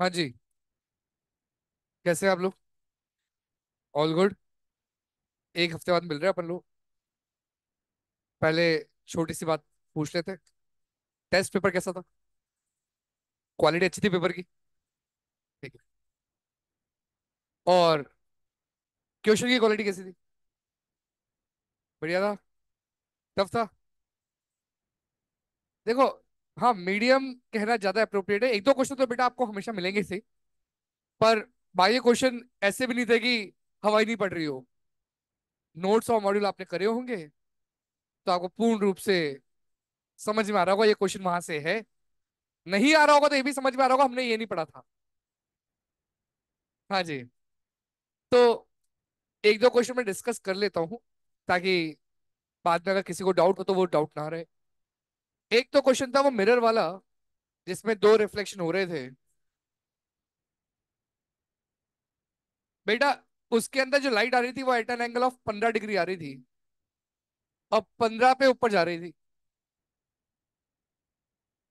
हाँ जी। कैसे हैं आप लोग? All good. एक हफ्ते बाद मिल रहे हैं अपन लोग। पहले छोटी सी बात पूछ लेते हैं। टेस्ट पेपर कैसा था? क्वालिटी अच्छी थी पेपर की? ठीक है। और क्वेश्चन की क्वालिटी कैसी थी? बढ़िया था? टफ था? देखो, हाँ मीडियम कहना ज्यादा अप्रोप्रिएट है। एक दो क्वेश्चन तो बेटा आपको हमेशा मिलेंगे सही, पर बाकी क्वेश्चन ऐसे भी नहीं थे कि हवाई नहीं पड़ रही हो। नोट्स और मॉड्यूल आपने करे होंगे, तो आपको पूर्ण रूप से समझ में आ रहा होगा ये क्वेश्चन वहां से है। नहीं आ रहा होगा तो ये भी समझ में आ रहा होगा हमने ये नहीं पढ़ा था। हाँ जी। तो एक दो क्वेश्चन मैं डिस्कस कर लेता हूँ, ताकि बाद में अगर किसी को डाउट हो तो वो डाउट ना रहे। एक तो क्वेश्चन था वो मिरर वाला, जिसमें दो रिफ्लेक्शन हो रहे थे। बेटा, उसके अंदर जो लाइट आ रही थी वो at an angle of 15 degree आ रही थी, और 15 पे ऊपर जा रही थी।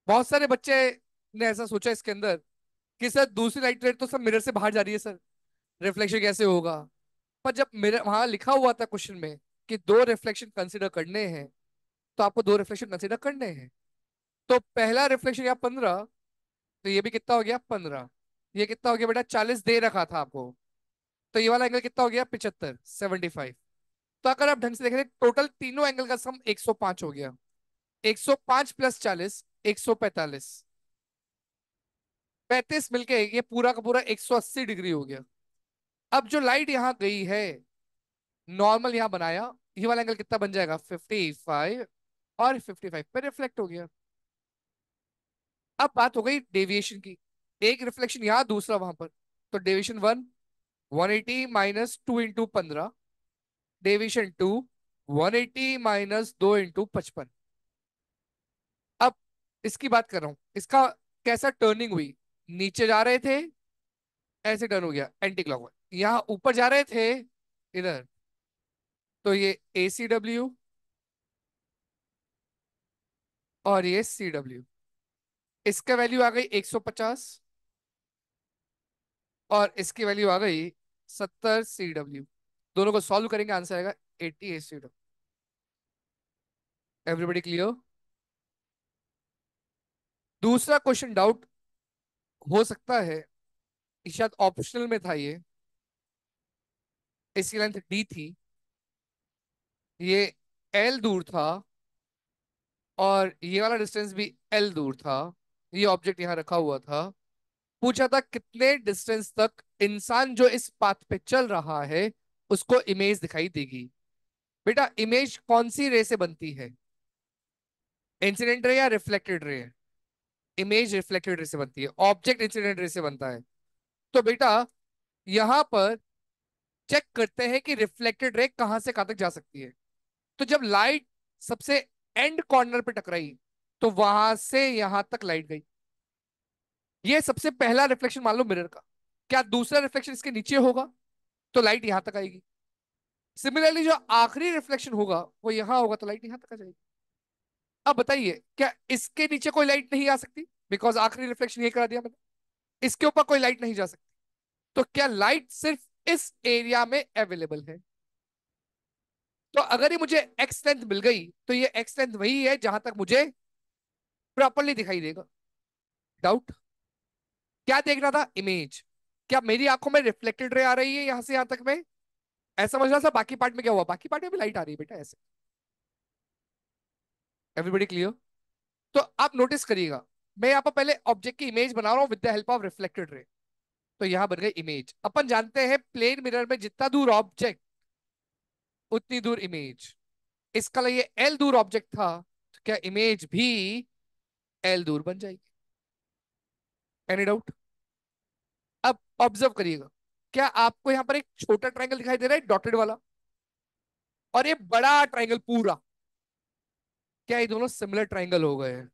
बहुत सारे बच्चे ने ऐसा सोचा इसके अंदर कि सर दूसरी लाइट रेट तो सब मिरर से बाहर जा रही है सर, रिफ्लेक्शन कैसे होगा? पर जब मिरर वहां लिखा हुआ था क्वेश्चन में कि दो रिफ्लेक्शन कंसिडर करने हैं, तो आपको दो रिफ्लेक्शन कंसिडर करने हैं। तो पहला रिफ्लेक्शन या 15, तो ये भी कितना हो गया 15। ये कितना हो गया बेटा? 40 दे रखा था आपको। तो ये वाला एंगल कितना हो गया? 75, 75। तो अगर आप ढंग से देख रहे टोटल तीनों एंगल का सम 105 हो गया। 105 प्लस 40, 145। 35 मिलके ये पूरा का पूरा 180 डिग्री हो गया। अब जो लाइट यहाँ गई है, नॉर्मल यहाँ बनाया, ये वाला एंगल कितना बन जाएगा? 55। और 55 पे रिफ्लेक्ट हो गया। अब बात हो गई डेविएशन की। एक रिफ्लेक्शन यहाँ, दूसरा वहां पर। तो deviation one, 180 minus 2 into 15। Deviation two, 180 minus 2 into 55। अब इसकी बात कर रहा हूं, इसका कैसा टर्निंग हुई? नीचे जा रहे थे, ऐसे टर्न हो गया एंटी क्लॉकवाइज। यहाँ ऊपर जा रहे थे, इधर। तो ये ACW, और ये CW। इसका वैल्यू आ गई 150, और इसकी वैल्यू आ गई 70 CW। दोनों को सॉल्व करेंगे, आंसर आएगा 80 ACW। Everybody clear? दूसरा क्वेश्चन डाउट हो सकता है, शायद ऑप्शनल में था ये। इसकी लेंथ D थी, ये L दूर था, और ये वाला डिस्टेंस भी L दूर था। ये ऑब्जेक्ट यहाँ रखा हुआ था। पूछा था कितने डिस्टेंस तक इंसान जो इस पाथ पे चल रहा है उसको इमेज दिखाई देगी। बेटा, इमेज कौन सी रे से बनती है? इंसिडेंट रे या reflected ray? Image reflected ray से बनती है, ऑब्जेक्ट इंसिडेंट रे से बनता है। तो बेटा, यहां पर चेक करते हैं कि रिफ्लेक्टेड रे कहां से कहां तक जा सकती है। तो जब लाइट सबसे एंड कॉर्नर पे टकराई, तो वहां से यहां तक लाइट गई। ये सबसे पहला रिफ्लेक्शन मान लो मिरर का। क्या दूसरा रिफ्लेक्शन इसके नीचे होगा? तो लाइट यहां तक आएगी। सिमिलरली जो आखिरी रिफ्लेक्शन होगा वो यहां होगा, तो लाइट यहां तक आ जाएगी। अब बताइए, क्या इसके नीचे कोई लाइट नहीं आ सकती? बिकॉज आखिरी रिफ्लेक्शन ये करा दिया मैंने। इसके ऊपर कोई लाइट नहीं जा सकती। तो क्या लाइट सिर्फ इस एरिया में अवेलेबल है? तो अगर ये मुझे एक्स लेंथ मिल गई, तो ये एक्स लेंथ वही है जहां तक मुझे प्रॉपरली दिखाई देगा। डाउट? क्या देखना था? इमेज। क्या मेरी आंखों में रिफ्लेक्टेड रे आ रही है यहां से यहां तक में? ऐसा समझ रहा था। बाकी पार्ट में क्या हुआ? बाकी पार्ट में भी लाइट आ रही है बेटा, ऐसे। Everybody clear? तो आप नोटिस करिएगा, मैं यहाँ पर पहले ऑब्जेक्ट की इमेज बना रहा हूँ with the help of reflected ray. तो यहां बन गई इमेज। अपन जानते हैं प्लेन मिरर में जितना दूर ऑब्जेक्ट, उतनी दूर इमेज। इसका ये L दूर ऑब्जेक्ट था, तो क्या इमेज भी L दूर बन जाएगी? Any doubt? अब ऑब्जर्व करिएगा, क्या आपको यहां पर एक छोटा ट्रायंगल दिखाई दे रहा है डॉटेड वाला, और ये बड़ा ट्रायंगल पूरा? क्या ये दोनों सिमिलर ट्रायंगल हो गए हैं?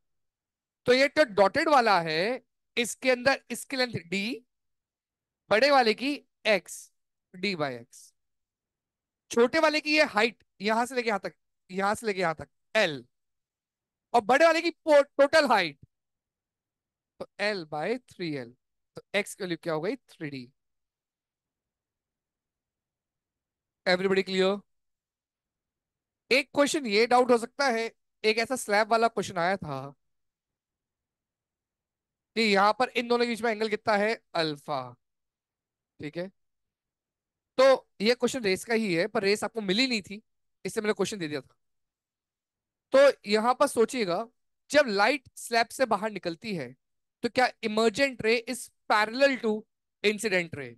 तो ये जो डॉटेड वाला है, इसके अंदर इसकी लेंथ D, बड़े वाले की X, D/X। छोटे वाले की ये हाइट यहां से लेके यहां तक, यहां से लेके यहां तक L, और बड़े वाले की टोटल हाइट, तो L/3L। तो एक्स की वैल्यू क्या हो गई? 3D। Everybody clear? एक क्वेश्चन ये डाउट हो सकता है, एक ऐसा स्लैब वाला क्वेश्चन आया था कि यहां पर इन दोनों के बीच में एंगल कितना है? अल्फा। ठीक है। तो ये क्वेश्चन रेस का ही है, पर रेस आपको मिली नहीं थी, इससे मैंने क्वेश्चन दे दिया था। तो यहां पर सोचिएगा, जब लाइट स्लैब से बाहर निकलती है तो क्या इमर्जेंट रे इज पैरेलल टू इंसिडेंट रे?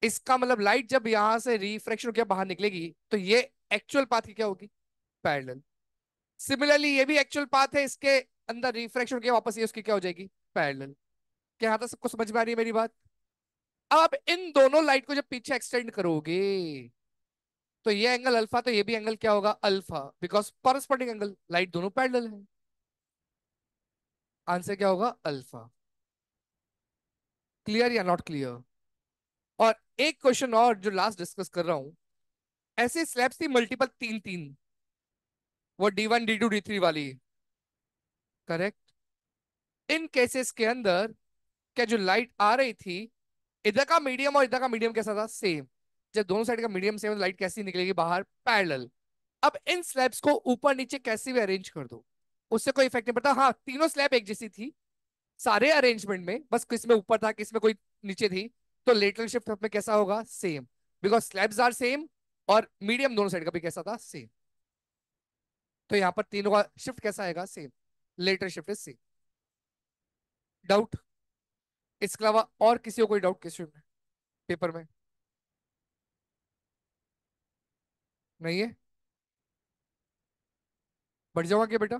इसका मतलब लाइट जब यहां से रिफ्रैक्शन होकर बाहर निकलेगी तो ये एक्चुअल पाथ की क्या होगी? पैरेलल। सिमिलरली ये भी एक्चुअल पाथ है, इसके अंदर रिफ्रैक्शन के वापस ये उसकी क्या हो जाएगी? पैरेलल। क्या यहाँ तक सबको समझ में आ रही है मेरी बात? अब इन दोनों लाइट को जब पीछे एक्सटेंड करोगे तो ये एंगल अल्फा, तो ये भी एंगल क्या होगा? अल्फा, बिकॉज परस्पेंडिंग एंगल, लाइट दोनों पैरेलल है। आंसर क्या होगा? अल्फा। क्लियर या नॉट क्लियर? और एक क्वेश्चन और जो लास्ट डिस्कस कर रहा हूं, ऐसे स्लैब्स थी मल्टीपल, तीन तीन, वो D1 D2 D3 वाली। करेक्ट। इन केसेस के अंदर क्या जो लाइट आ रही थी, इधर का मीडियम और इधर का मीडियम कैसा था? सेम। जब दोनों साइड का मीडियम सेम, लाइट कैसी निकलेगी बाहर? पैरेलल। अब इन स्लैब्स को ऊपर नीचे कैसे भी अरेंज कर दो, उससे कोई इफेक्ट नहीं पड़ता। हाँ, तीनों स्लैब एक जैसी थी सारे अरेंजमेंट में, बस किस में ऊपर था किस में कोई नीचे थी, तो लेटरल शिफ्ट में कैसा होगा? Same, because slabs are same, और मीडियम दोनों साइड का भी कैसा था? सेम। तो यहाँ पर तीनों का शिफ्ट कैसा आएगा? Same. Lateral shift is same. Doubt? इसके अलावा और किसी को कोई डाउट क्वेश्चन में, पेपर में? नहीं है? बढ़ जाऊंगा क्या बेटा?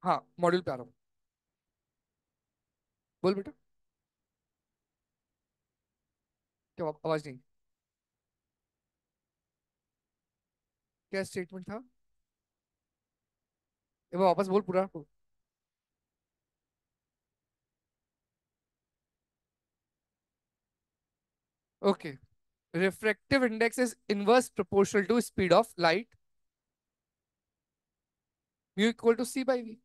हाँ, मॉड्यूल पे आ रहा हूँ। बोल बेटा। क्या आवाज नहीं? क्या स्टेटमेंट था? एक बार वापस बोल पूरा। Okay. Refractive index is inverse proportional to speed of light, mu equal to C by V।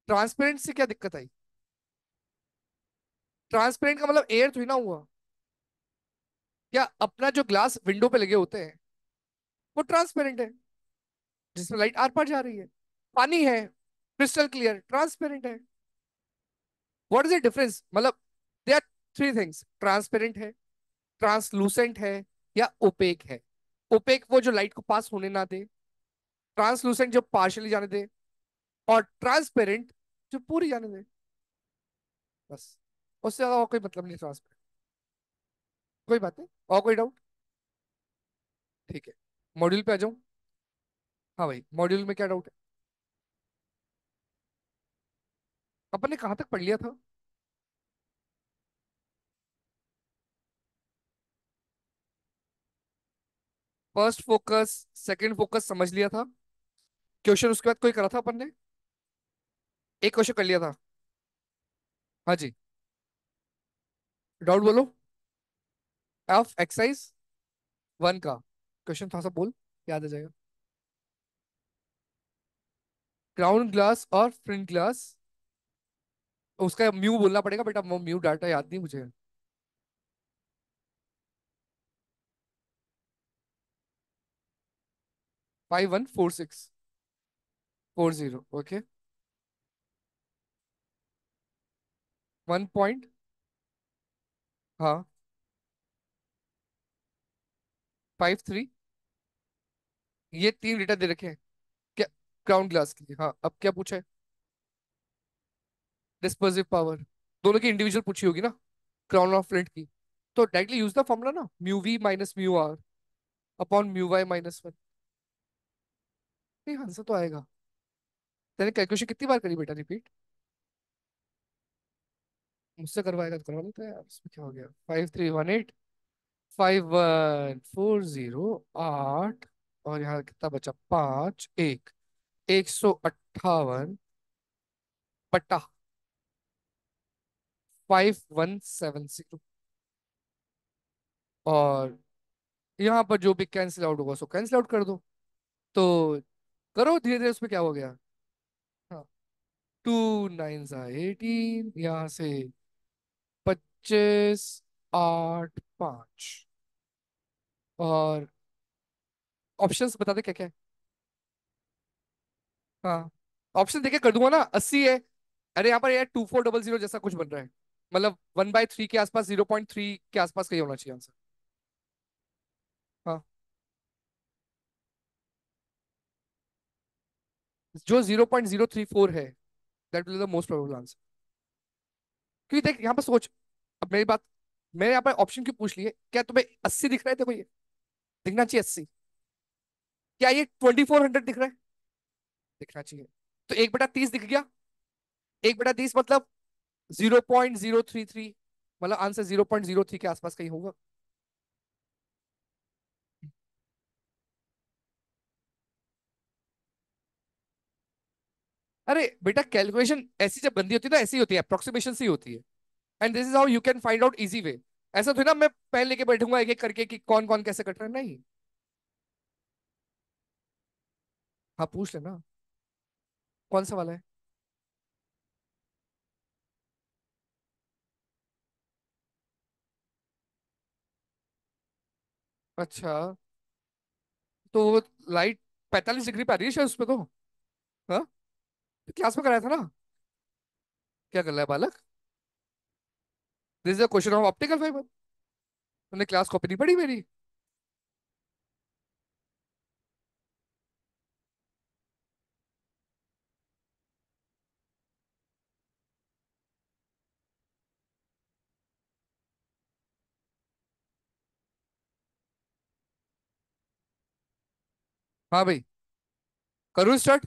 Transparent से क्या दिक्कत आई? ट्रांसपेरेंट का मतलब एयर थोड़ी ना हुआ। क्या अपना जो ग्लास विंडो पे लगे होते हैं वो ट्रांसपेरेंट है, जिसमें लाइट आर पार जा रही है? पानी है, क्रिस्टल क्लियर, ट्रांसपेरेंट है। What is the difference? मतलब they are three things: transparent है, ट्रांसलूसेंट है, या ओपेक है। ओपेक वो जो लाइट को पास होने ना दे, ट्रांसलूसेंट जो पार्शियली जाने दे, और ट्रांसपेरेंट जो पूरी जाने दे। बस, उससे ज्यादा और कोई मतलब नहीं ट्रांसपेरेंट। कोई बात नहीं। और कोई डाउट? ठीक है, मॉड्यूल पे आ जाऊं। हाँ भाई, मॉड्यूल में क्या डाउट है? अपन ने कहाँ तक पढ़ लिया था? फर्स्ट फोकस, सेकंड फोकस समझ लिया था। क्वेश्चन उसके बाद कोई करा था अपन ने? एक क्वेश्चन कर लिया था। हाँ जी। डाउट बोलो। ऑफ एक्सरसाइज 1 का क्वेश्चन था, सब बोल, याद आ जाएगा। ग्राउंड ग्लास और फ्रंट ग्लास, उसका म्यू बोलना पड़ेगा बेटा, वो म्यू डाटा याद नहीं मुझे। 514640, ओके। 1 पॉइंट, हाँ, 53। ये 3 डेटा दे रखे हैं क्या? ग्राउंड ग्लास के लिए, हाँ। अब क्या पूछा है? डिस्पर्सिव पावर, दोनों की इंडिविजुअल पूछी होगी ना, क्राउन और फ्लंट की। तो डायरेक्टली यूज द फॉर्मूला ना, mu v minus mu r upon mu y -1। नहीं, आंसर तो आएगा। तेने कैलकुलेशन कितनी बार करी बेटा? रिपीट। मुझसे करवाएगा तो करवा लेते हैं यार, इसमें क्या हो गया? 5318 5140 8, और यहाँ कितना बचा? 5 1, 158/5170, और यहाँ पर जो भी कैंसिल आउट होगा उसको कैंसिल आउट कर दो। तो करो धीरे धीरे, उसमें क्या हो गया। हाँ, 2 9 18, यहाँ से 25 8 5। और ऑप्शंस बता दे क्या क्या है। हाँ, ऑप्शन देके कर दूंगा ना, 80 है। अरे यहाँ पर यार 2400 जैसा कुछ बन रहा है। मतलब 1/3 के आसपास, 0.3 के आसपास कहीं होना चाहिए आंसर। हाँ, जो 0.034 है, that will the most probable answer. क्योंकि देख यहाँ पर सोच, अब मेरी बात, मैंने यहाँ पर ऑप्शन क्यों पूछ लिए, क्या तुम्हें 80 दिख रहा है, देखो ये दिखना चाहिए 80। क्या ये 2400 दिख रहा है, दिखना चाहिए। तो 1/30 दिख गया। 1/30 मतलब 0.033, मतलब आंसर 0.03 के आसपास कहीं होगा। अरे बेटा, कैलकुलेशन ऐसी जब गंदी होती है ना, ऐसी होती है, अप्रोक्सीमेशन से ही होती है। And this is how you can find out easy way. ऐसा थोड़ी ना मैं पेन लेके बैठूंगा एक एक करके कि कौन कौन कैसे कट रहा है, नहीं। हाँ, पूछ लेना। कौन सा वाला है। अच्छा, तो वो लाइट 45 डिग्री पे आ रही है शायद उसमें तो। हाँ, क्लास में कराया था ना। क्या कर रहा है बालक। This is a question of optical fibre. तुमने क्लास कॉपी नहीं पढ़ी मेरी। हाँ भाई, करूँ स्टार्ट।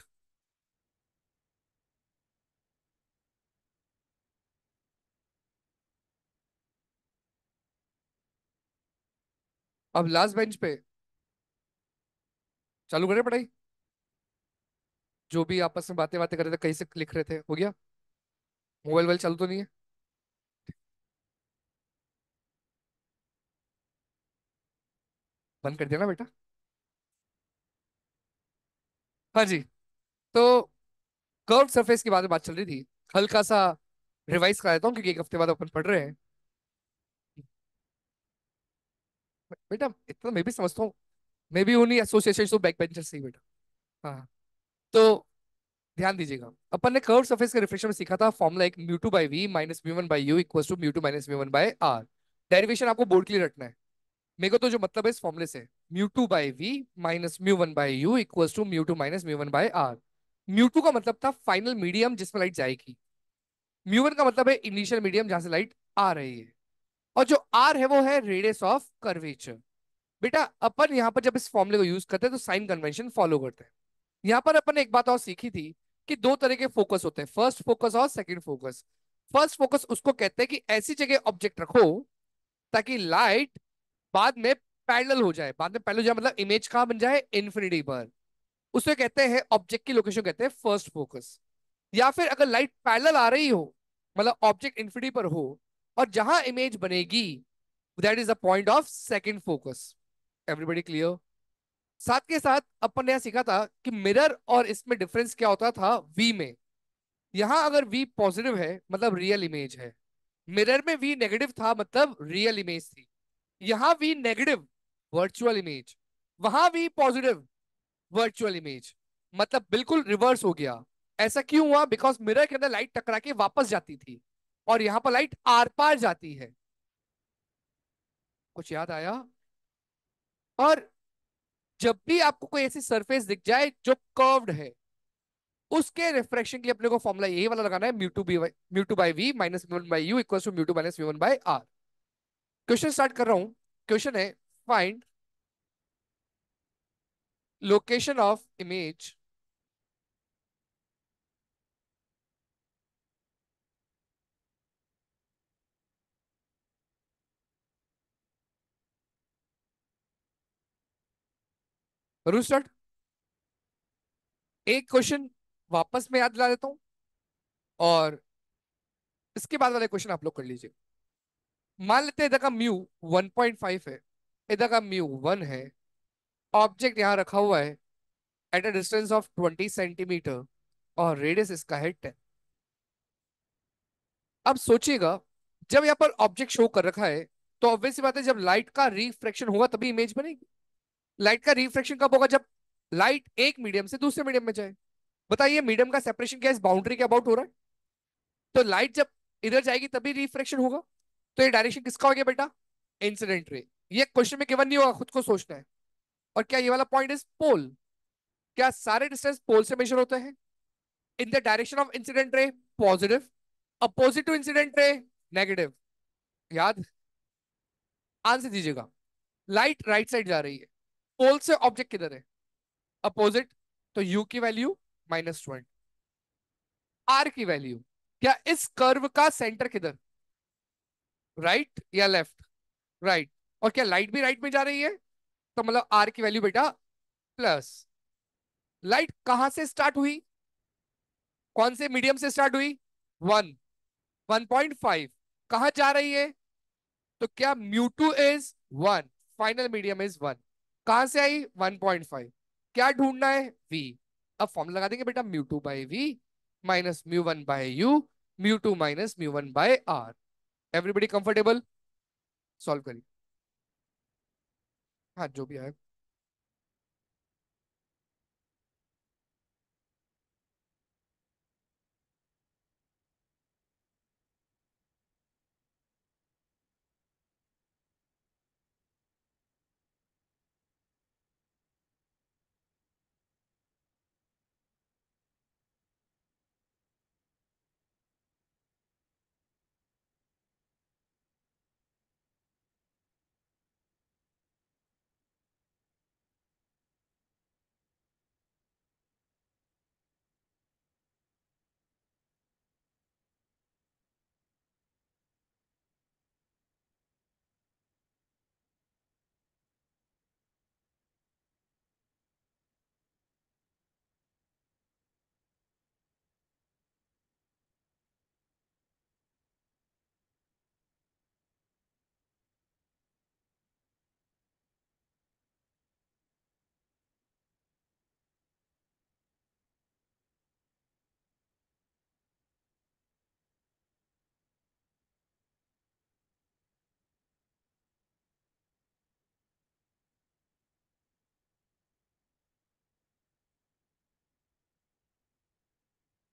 अब लास्ट बेंच पे चालू करें पढ़ाई। जो भी आपस में बातें बातें कर रहे थे, कहीं से लिख रहे थे, हो गया। मोबाइल वाइल चालू तो नहीं है। बंद कर दिया ना बेटा। हाँ जी। तो कर्व सरफेस के बारे में बात चल रही थी। हल्का सा रिवाइज करा देता हूँ, क्योंकि एक हफ्ते बाद अपन पढ़ रहे हैं। बेटा इतना मैं भी समझता हूँ। मैं भी उन्हीं एसोसिएशन टू बैक बेंचर से ही बेटा। हाँ, तो ध्यान दीजिएगा। अपन ने कर्व सरफेस के रिफ्लेक्शन में सीखा था फॉर्मूला, एक mu two by v minus mu one by u equal to mu two minus mu one by r. Derivation आपको बोर्ड के लिए रखना है। मेरे को तो जो मतलब है इस फॉर्मूले से, mu two by v minus mu one by u equal to mu two minus mu one by r. Mu two का मतलब था फाइनल मीडियम जिसमें लाइट जाएगी। म्यू वन का मतलब है इनिशियल मीडियम जहां से लाइट आ रही है। और जो आर है वो है रेडियस ऑफ कर्वेचर। बेटा अपन यहाँ पर जब इस फॉर्मूले को यूज करते हैं तो साइन कन्वेंशन फॉलो करते हैं। यहाँ पर अपन ने एक बात और सीखी थी कि दो तरह के फोकस होते हैं, फर्स्ट फोकस और सेकंड फोकस। फर्स्ट फोकस उसको कहते हैं कि ऐसी जगह ऑब्जेक्ट रखो ताकि लाइट बाद में पैरेलल हो जाए। बाद में पैरेलल हो जाए मतलब इमेज कहां बन जाए, इन्फिनिटी पर। उसे कहते हैं ऑब्जेक्ट की लोकेशन, कहते हैं फर्स्ट फोकस। या फिर अगर लाइट पैरेलल आ रही हो, मतलब ऑब्जेक्ट इन्फिनिटी पर हो, और जहां इमेज बनेगी, that is the point of second focus. Everybody clear. साथ के साथ अपन ने यह सीखा था कि मिरर और इसमें डिफरेंस क्या होता था वी में। यहां अगर वी पॉजिटिव है मतलब रियल इमेज है। मिरर में वी नेगेटिव था मतलब रियल इमेज थी। यहां वी नेगेटिव, वर्चुअल इमेज। वहां वी पॉजिटिव, वर्चुअल इमेज। मतलब बिल्कुल रिवर्स हो गया। ऐसा क्यों हुआ, बिकॉज मिरर के अंदर लाइट टकरा के वापस जाती थी, और यहां पर लाइट आर पार जाती है। कुछ याद आया। और जब भी आपको कोई ऐसी सरफेस दिख जाए जो कर्व्ड है, उसके रिफ्रैक्शन के लिए अपने को फॉर्मूला यही वाला लगाना है, mu two by v minus mu one by u equal to mu two minus mu one by r. Question start कर रहा हूं। क्वेश्चन है, फाइंड लोकेशन ऑफ इमेज। करूँ स्टार्ट। एक क्वेश्चन वापस में याद दिला देता हूं, और इसके बाद वाले क्वेश्चन आप लोग कर लीजिए। मान लेते हैं इधर का म्यू 1.5 है, इधर का म्यू 1 है। ऑब्जेक्ट यहाँ रखा हुआ है at a distance of 20 centimetre, और रेडियस इसका है 10। अब सोचिएगा, जब यहाँ पर ऑब्जेक्ट शो कर रखा है, तो ऑब्वियस सी बात है, जब लाइट का रिफ्रैक्शन होगा तभी इमेज बनेगी। लाइट का रिफ्रैक्शन कब होगा? जब लाइट एक मीडियम से दूसरे मीडियम में जाए। बताइए, मीडियम का सेपरेशन क्या इस बाउंड्री के अबाउट हो रहा है? तो लाइट जब इधर जाएगी तभी रिफ्रैक्शन होगा। तो ये डायरेक्शन किसका हो गया बेटा? Incident ray. ये क्वेश्चन में गिवन नहीं होगा, खुद को सोचना है। और क्या ये वाला पॉइंट इज पोल? क्या सारे डिस्टेंस पोल से मेजर होते हैं? In the direction of incident ray positive, opposite to incident ray negative. याद? आंसर दीजिएगा। लाइट राइट साइड जा रही है, पोल से ऑब्जेक्ट किधर है? अपोजिट। तो यू की वैल्यू -20। आर की वैल्यू, क्या इस कर्व का सेंटर किधर? राइट या लेफ्ट? राइट। और क्या लाइट भी राइट में जा रही है? तो मतलब आर की वैल्यू बेटा प्लस। लाइट कहां से स्टार्ट हुई? कौन से मीडियम से स्टार्ट हुई? 1, 1.5। कहां जा रही है? तो क्या mu 2 is 1, final medium is 1। कहां से आई? 1.5। क्या ढूंढना है? वी। अब फॉर्मूला लगा देंगे बेटा, mu 2 by v minus mu 1 by u, mu 2 minus mu 1 by r. Everybody comfortable? Solve करिए। हाँ, जो भी आए।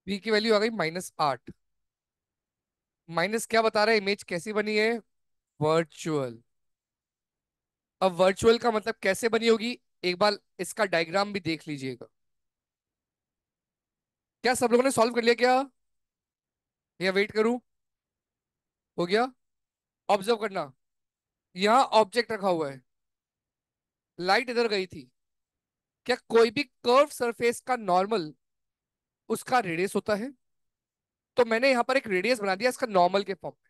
वी की वैल्यू आ गई -8। माइनस क्या बता रहा है? इमेज कैसी बनी है? वर्चुअल। अब वर्चुअल का मतलब कैसे बनी होगी? एक बार इसका डायग्राम भी देख लीजिएगा। क्या सब लोगों ने सॉल्व कर लिया क्या, या वेट करूं? हो गया? ऑब्जर्व करना, यहाँ ऑब्जेक्ट रखा हुआ है, लाइट इधर गई थी। क्या कोई भी कर्व सरफेस का नॉर्मल उसका रेडियस होता है? तो मैंने यहाँ पर एक रेडियस बना दिया इसका नॉर्मल के फॉर्म में।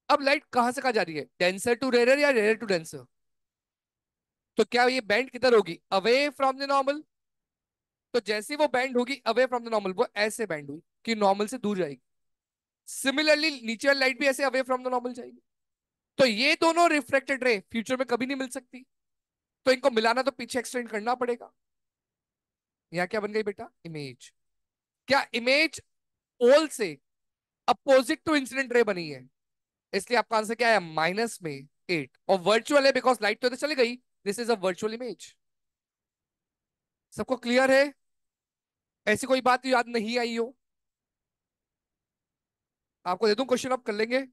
अब लाइट कहां से कहा जा रही है? डेंसर टू रेयर या रेयर टू डेंसर? तो क्या ये बैंड किधर होगी? Away from the normal. तो जैसे वो बैंड होगी अवे फ्रॉम द नॉर्मल, वो ऐसे बैंड हुई कि नॉर्मल से दूर जाएगी। सिमिलरली नीचे वाली लाइट भी ऐसे अवे फ्रॉम द नॉर्मल जाएगी। तो ये दोनों रिफ्लेक्टेड रे फ्यूचर में कभी नहीं मिल सकती। तो इनको मिलाना तो पीछे एक्सटेंड करना पड़ेगा। यहाँ क्या बन गई बेटा? इमेज। क्या इमेज पोल से अपोजिट टू इंसिडेंट रे बनी है? इसलिए आपका आंसर क्या है? -8। और वर्चुअल है बिकॉज लाइट तो इधर चली गई। This is a virtual image. सबको क्लियर है? ऐसी कोई बात याद नहीं आई हो? आपको दे दूं क्वेश्चन, आप कर लेंगे?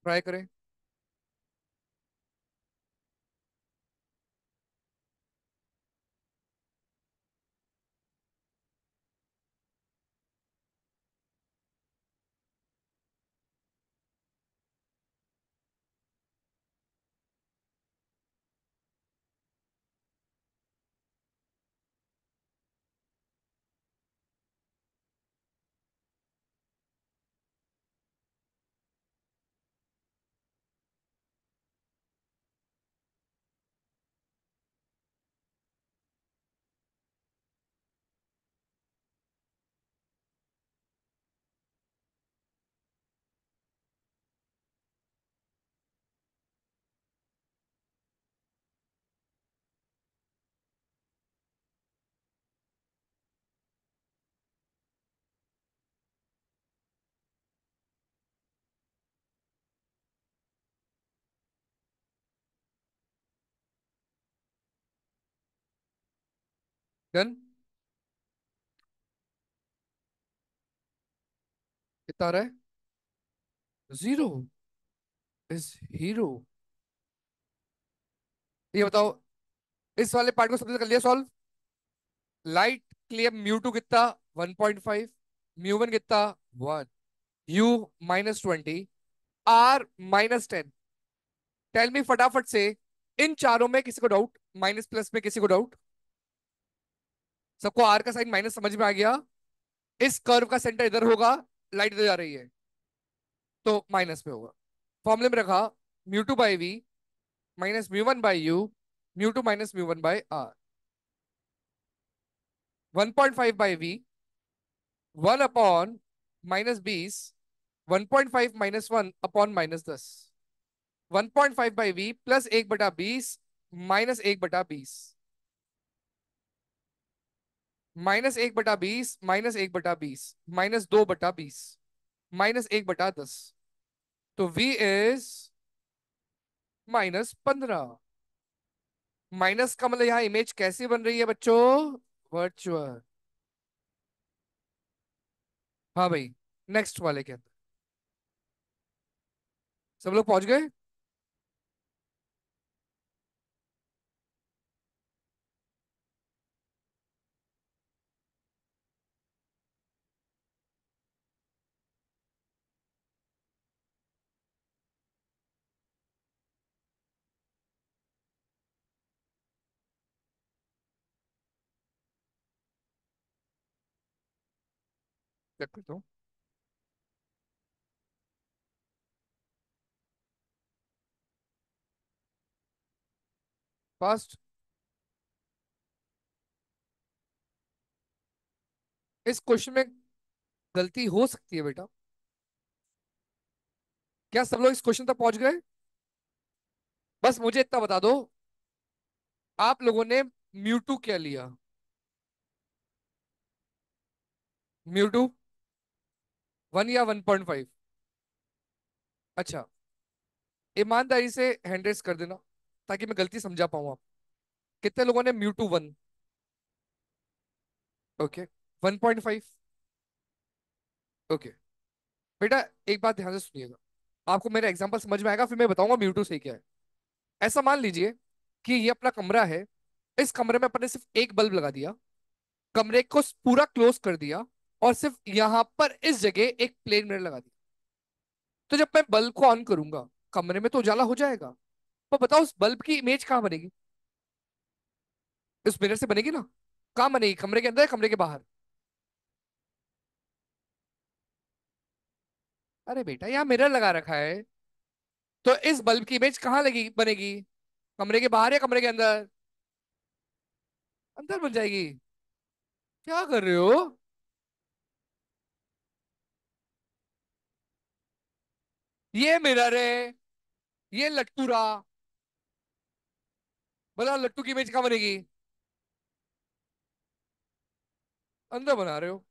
ट्राई करें। डन। कितना आ रहा है? Zero is hero. ये बताओ, इस वाले पार्ट को सबसे कर लिया सॉल्व। लाइट के लिए म्यू टू कितना? 1.5। म्यू वन कितना? 1। यू -20। आर -10। टेल मी फटाफट से, इन चारों में किसी को डाउट? माइनस प्लस में किसी को डाउट? सबको आर का साइन माइनस समझ में आ गया? इस कर्व का सेंटर इधर होगा, लाइट इधर जा रही है, तो माइनस में होगा। फॉर्मूले में रखा, mu two by v minus mu one by u, mu two minus mu one by r. 1.5 by v, 1/-20, 1.5 -1/-10। 1.5 by v plus 1/20 -1/20, -1/20 -1/20 -2/20 -1/10। तो v इज -15। माइनस का मतलब यहाँ इमेज कैसी बन रही है बच्चों? वर्चुअल। हाँ भाई, नेक्स्ट वाले के अंदर सब लोग पहुंच गए? चेक करता हूँ। फास्ट। इस क्वेश्चन में गलती हो सकती है बेटा। क्या सब लोग इस क्वेश्चन तक पहुंच गए? बस मुझे इतना बता दो, आप लोगों ने म्यू टू क्या लिया? म्यू टू 1 या 1.5? अच्छा, ईमानदारी से हैंड रेस कर देना ताकि मैं गलती समझा पाऊँ आप। कितने लोगों ने म्यू टू 1? ओके। 1.5? ओके। बेटा, एक बात ध्यान से सुनिएगा, आपको मेरा एग्जांपल समझ में आएगा, फिर मैं बताऊंगा म्यू टू सही क्या है। ऐसा मान लीजिए कि ये अपना कमरा है। इस कमरे में अपन ने सिर्फ एक बल्ब लगा दिया, कमरे को पूरा क्लोज कर दिया, और सिर्फ यहां पर इस जगह एक प्लेन मिरर लगा दिया। तो जब मैं बल्ब को ऑन करूंगा, कमरे में तो उजाला हो जाएगा, तो बताओ उस बल्ब की इमेज कहां बनेगी? इस मिरर से बनेगी ना? कहां बनेगी, कमरे के अंदर या कमरे के बाहर? अरे बेटा, यहाँ मिरर लगा रखा है, तो इस बल्ब की इमेज कहां लगी बनेगी? कमरे के बाहर या कमरे के अंदर? अंदर बन जाएगी। क्या कर रहे हो? ये मिरर है, ये लट्टू रहा। बताओ लट्टू की इमेज कहां बनेगी? अंदर बना रहे हो।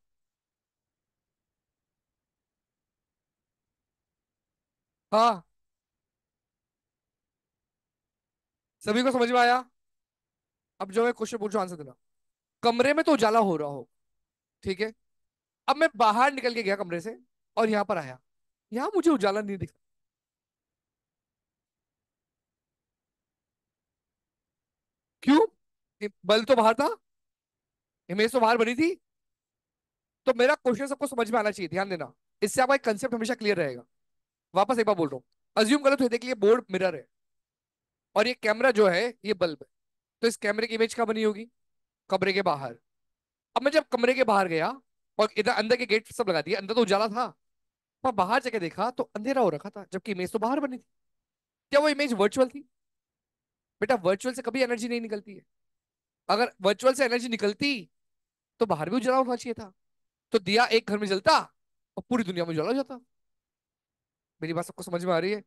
हाँ, सभी को समझ में आया? अब जो मैं क्वेश्चन पूछू आंसर देना। कमरे में तो उजाला हो रहा हो, ठीक है। अब मैं बाहर निकल के गया कमरे से और यहां पर आया, यहां मुझे उजाला नहीं दिखा। क्यों? बल्ब तो बाहर था, इमेज तो बाहर बनी थी। तो मेरा क्वेश्चन सबको समझ में आना चाहिए, ध्यान देना। इससे आपका एक कंसेप्ट हमेशा क्लियर रहेगा। वापस एक बार बोल रहा हूँ। अज्यूम करो तो देखिए बोर्ड मिरर है, और ये कैमरा जो है ये बल्ब है। तो इस कैमरे की इमेज कहाँ बनी होगी? कमरे के बाहर। अब मैं जब कमरे के बाहर गया और इधर अंदर के गेट सब लगा दिए, अंदर तो उजाला था, पर बाहर जाके देखा तो अंधेरा हो रखा था, जबकि इमेज तो बाहर बनी थी। क्या वो इमेज वर्चुअल थी? बेटा वर्चुअल से कभी एनर्जी नहीं निकलती है। अगर वर्चुअल से एनर्जी निकलती तो बाहर भी उजाला होना चाहिए था। तो दिया एक घर में जलता और पूरी दुनिया में उजाला हो जाता। मेरी बात सबको समझ में आ रही है?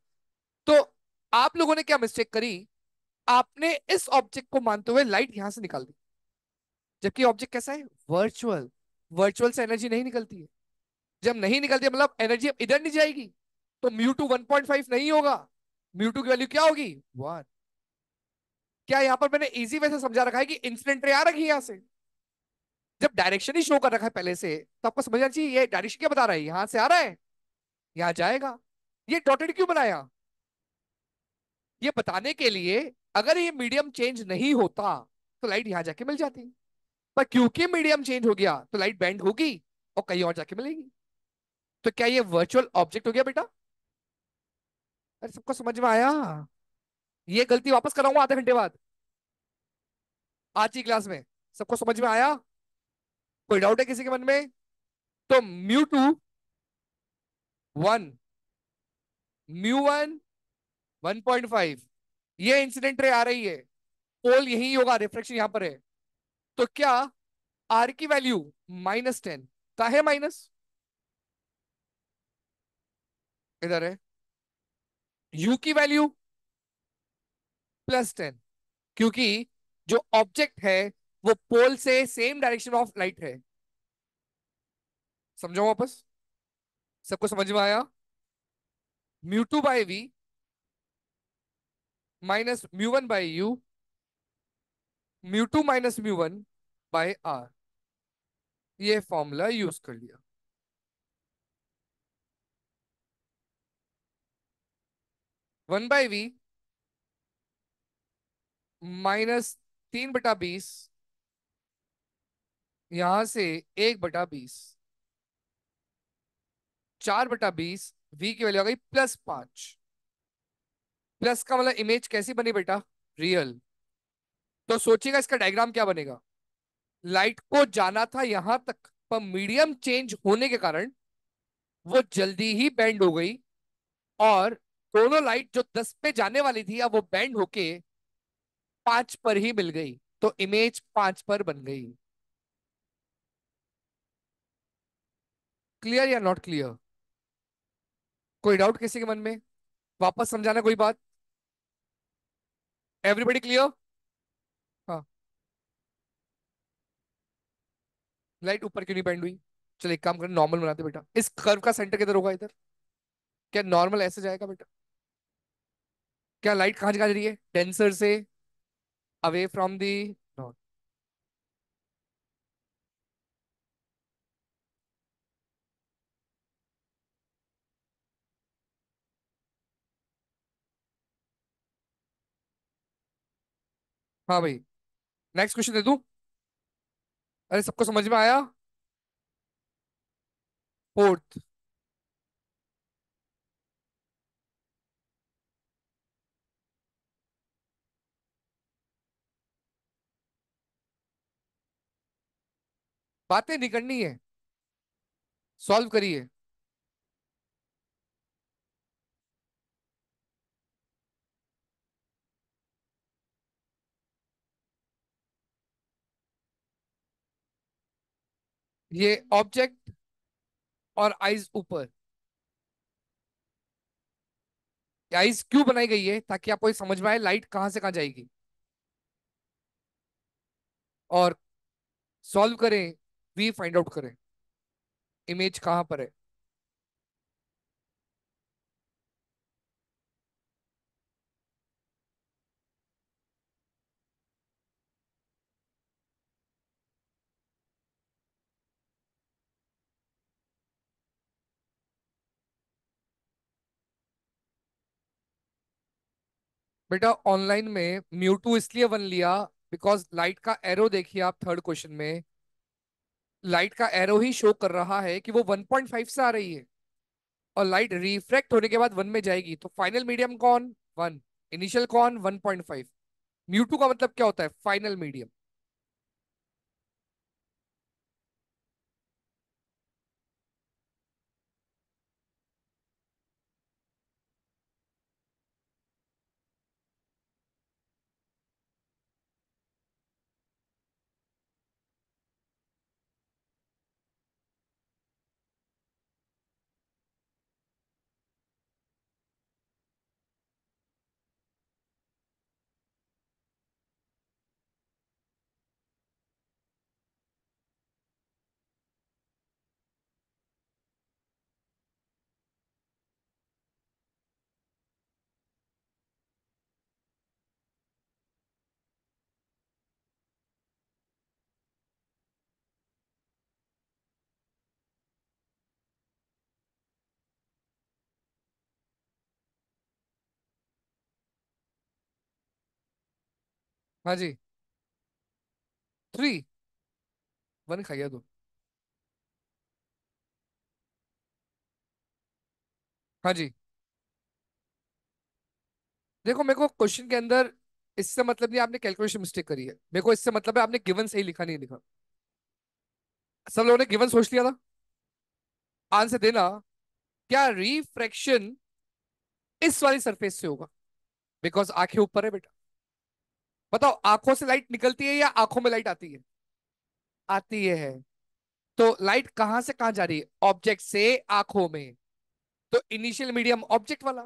तो आप लोगों ने क्या मिस्टेक करी? आपने इस ऑब्जेक्ट को मानते हुए लाइट यहां से निकाल दी, जबकि ऑब्जेक्ट कैसा है? वर्चुअल। वर्चुअल से एनर्जी नहीं निकलती है। जब नहीं निकलती है, मतलब एनर्जी अब इधर नहीं जाएगी, तो म्यू टू 1.5 नहीं होगा। म्यू टू की वैल्यू क्या होगी? 1। क्या यहां पर मैंने इजी वे से समझा रखा है कि इंसिडेंट रे आ रखी है यहां से? जब डायरेक्शन ही शो कर रखा है पहले से, तो आपको समझना चाहिए ये डायरेक्शन क्या बता रहा है, यहां से आ रहा है, यहां जाएगा। ये डॉटेड क्यों बनाया? ये बताने के लिए, अगर ये मीडियम चेंज नहीं होता तो लाइट यहां जाके मिल जाती, पर क्योंकि मीडियम चेंज हो गया तो लाइट बैंड होगी और कहीं और जाके मिलेगी। तो क्या ये वर्चुअल ऑब्जेक्ट हो गया बेटा? अरे सबको समझ में आया? ये गलती वापस कराऊंगा आधे घंटे बाद, आज की क्लास में। सबको समझ में आया? कोई डाउट है किसी के मन में? तो म्यू टू 1, म्यू वन 1.5, ये इंसिडेंट रे आ रही है, पोल यही होगा, रिफ्लेक्शन यहां पर है। तो क्या आर की वैल्यू -10 का है माइनस? इधर है। यू की वैल्यू +10, क्योंकि जो ऑब्जेक्ट है वो पोल से सेम डायरेक्शन ऑफ लाइट है। समझो वापस। सबको समझ में आया? Mu two by v minus mu one by u, mu two minus mu one by r. ये फॉर्मूला यूज कर लिया। 1/v -3/20, यहां से 1/20, 4/20, v की वैल्यू आ गई +5। प्लस का मतलब इमेज कैसी बनी बेटा? रियल। तो सोचिएगा इसका डायग्राम क्या बनेगा। लाइट को जाना था यहां तक, पर मीडियम चेंज होने के कारण वो जल्दी ही बेंड हो गई, और दोनों लाइट जो 10 पे जाने वाली थी अब वो बेंड होके 5 पर ही मिल गई, तो इमेज 5 पर बन गई। क्लियर या नॉट क्लियर? कोई डाउट किसी के मन में? वापस समझाना कोई बात? Everybody clear? हाँ। लाइट ऊपर क्यों नहीं बेंड हुई? चलो एक काम करें, नॉर्मल बनाते बेटा। इस कर्व का सेंटर किधर होगा? इधर। क्या नॉर्मल ऐसे जाएगा बेटा? क्या लाइट कहां जा रही है? डेंसर से अवे फ्रॉम दी नॉर्थ। हाँ भाई। नेक्स्ट क्वेश्चन दे दूं? हाँ भाई। नेक्स्ट क्वेश्चन दे दूं? अरे सबको समझ में आया? फोर्थ। बातें नहीं करनी है, सॉल्व करिए। ये ऑब्जेक्ट और आइज ऊपर। आइज क्यों बनाई गई है? ताकि आपको ये समझ में आए लाइट कहां से कहां जाएगी। और सॉल्व करें, वी फाइंड आउट करें, इमेज कहां पर है। बेटा ऑनलाइन में म्यू टू इसलिए वन लिया बिकॉज लाइट का एरो देखिए आप थर्ड क्वेश्चन में, लाइट का एरो ही शो कर रहा है कि वो 1.5 से आ रही है, और लाइट रिफ्रैक्ट होने के बाद 1 में जाएगी, तो फाइनल मीडियम कौन? 1। इनिशियल कौन? 1.5। म्यू 2 का मतलब क्या होता है? Final medium. हाँ जी। 3। 1 खाइए दो। हाँ जी। देखो मेरे को क्वेश्चन के अंदर इससे मतलब नहीं आपने कैलकुलेशन मिस्टेक करी है, मेरे को इससे मतलब है आपने गिवन सही लिखा नहीं लिखा। सब लोगों ने गिवन सोच लिया था। आंसर देना। क्या रिफ्रैक्शन इस वाली सरफेस से होगा? बिकॉज आंखें ऊपर है बेटा। बताओ, आंखों से लाइट निकलती है या आंखों में लाइट आती है? आती है। तो लाइट कहां से कहां जा रही है? ऑब्जेक्ट से आंखों में। तो इनिशियल मीडियम ऑब्जेक्ट वाला,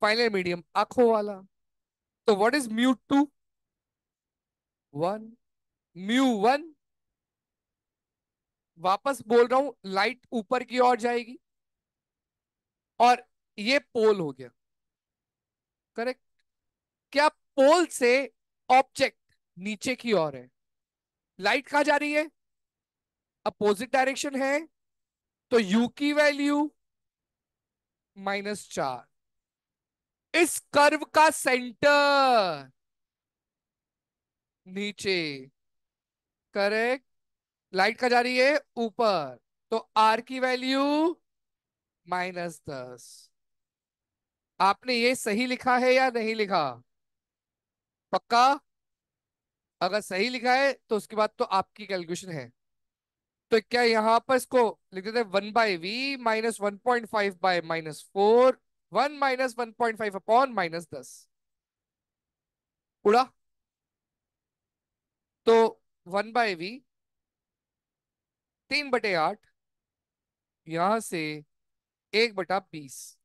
फाइनल मीडियम आंखों वाला। तो व्हाट इज म्यू 2? 1। म्यू 1, वापस बोल रहा हूं, लाइट ऊपर की ओर जाएगी, और ये पोल हो गया। करेक्ट। क्या पोल से ऑब्जेक्ट नीचे की ओर है? लाइट कहां जा रही है? अपोजिट डायरेक्शन है। तो यू की वैल्यू -4। इस कर्व का सेंटर नीचे। करेक्ट। लाइट कहां जा रही है? ऊपर। तो आर की वैल्यू -10। आपने ये सही लिखा है या नहीं लिखा? पक्का? अगर सही लिखा है तो उसके बाद तो आपकी कैलकुलेशन है। तो क्या यहां पर इसको लिख देते हैं? 1/v -1.5/-4, 1 -1.5 upon -10। उड़ा। तो 1/v 3/8, यहां से 1/20।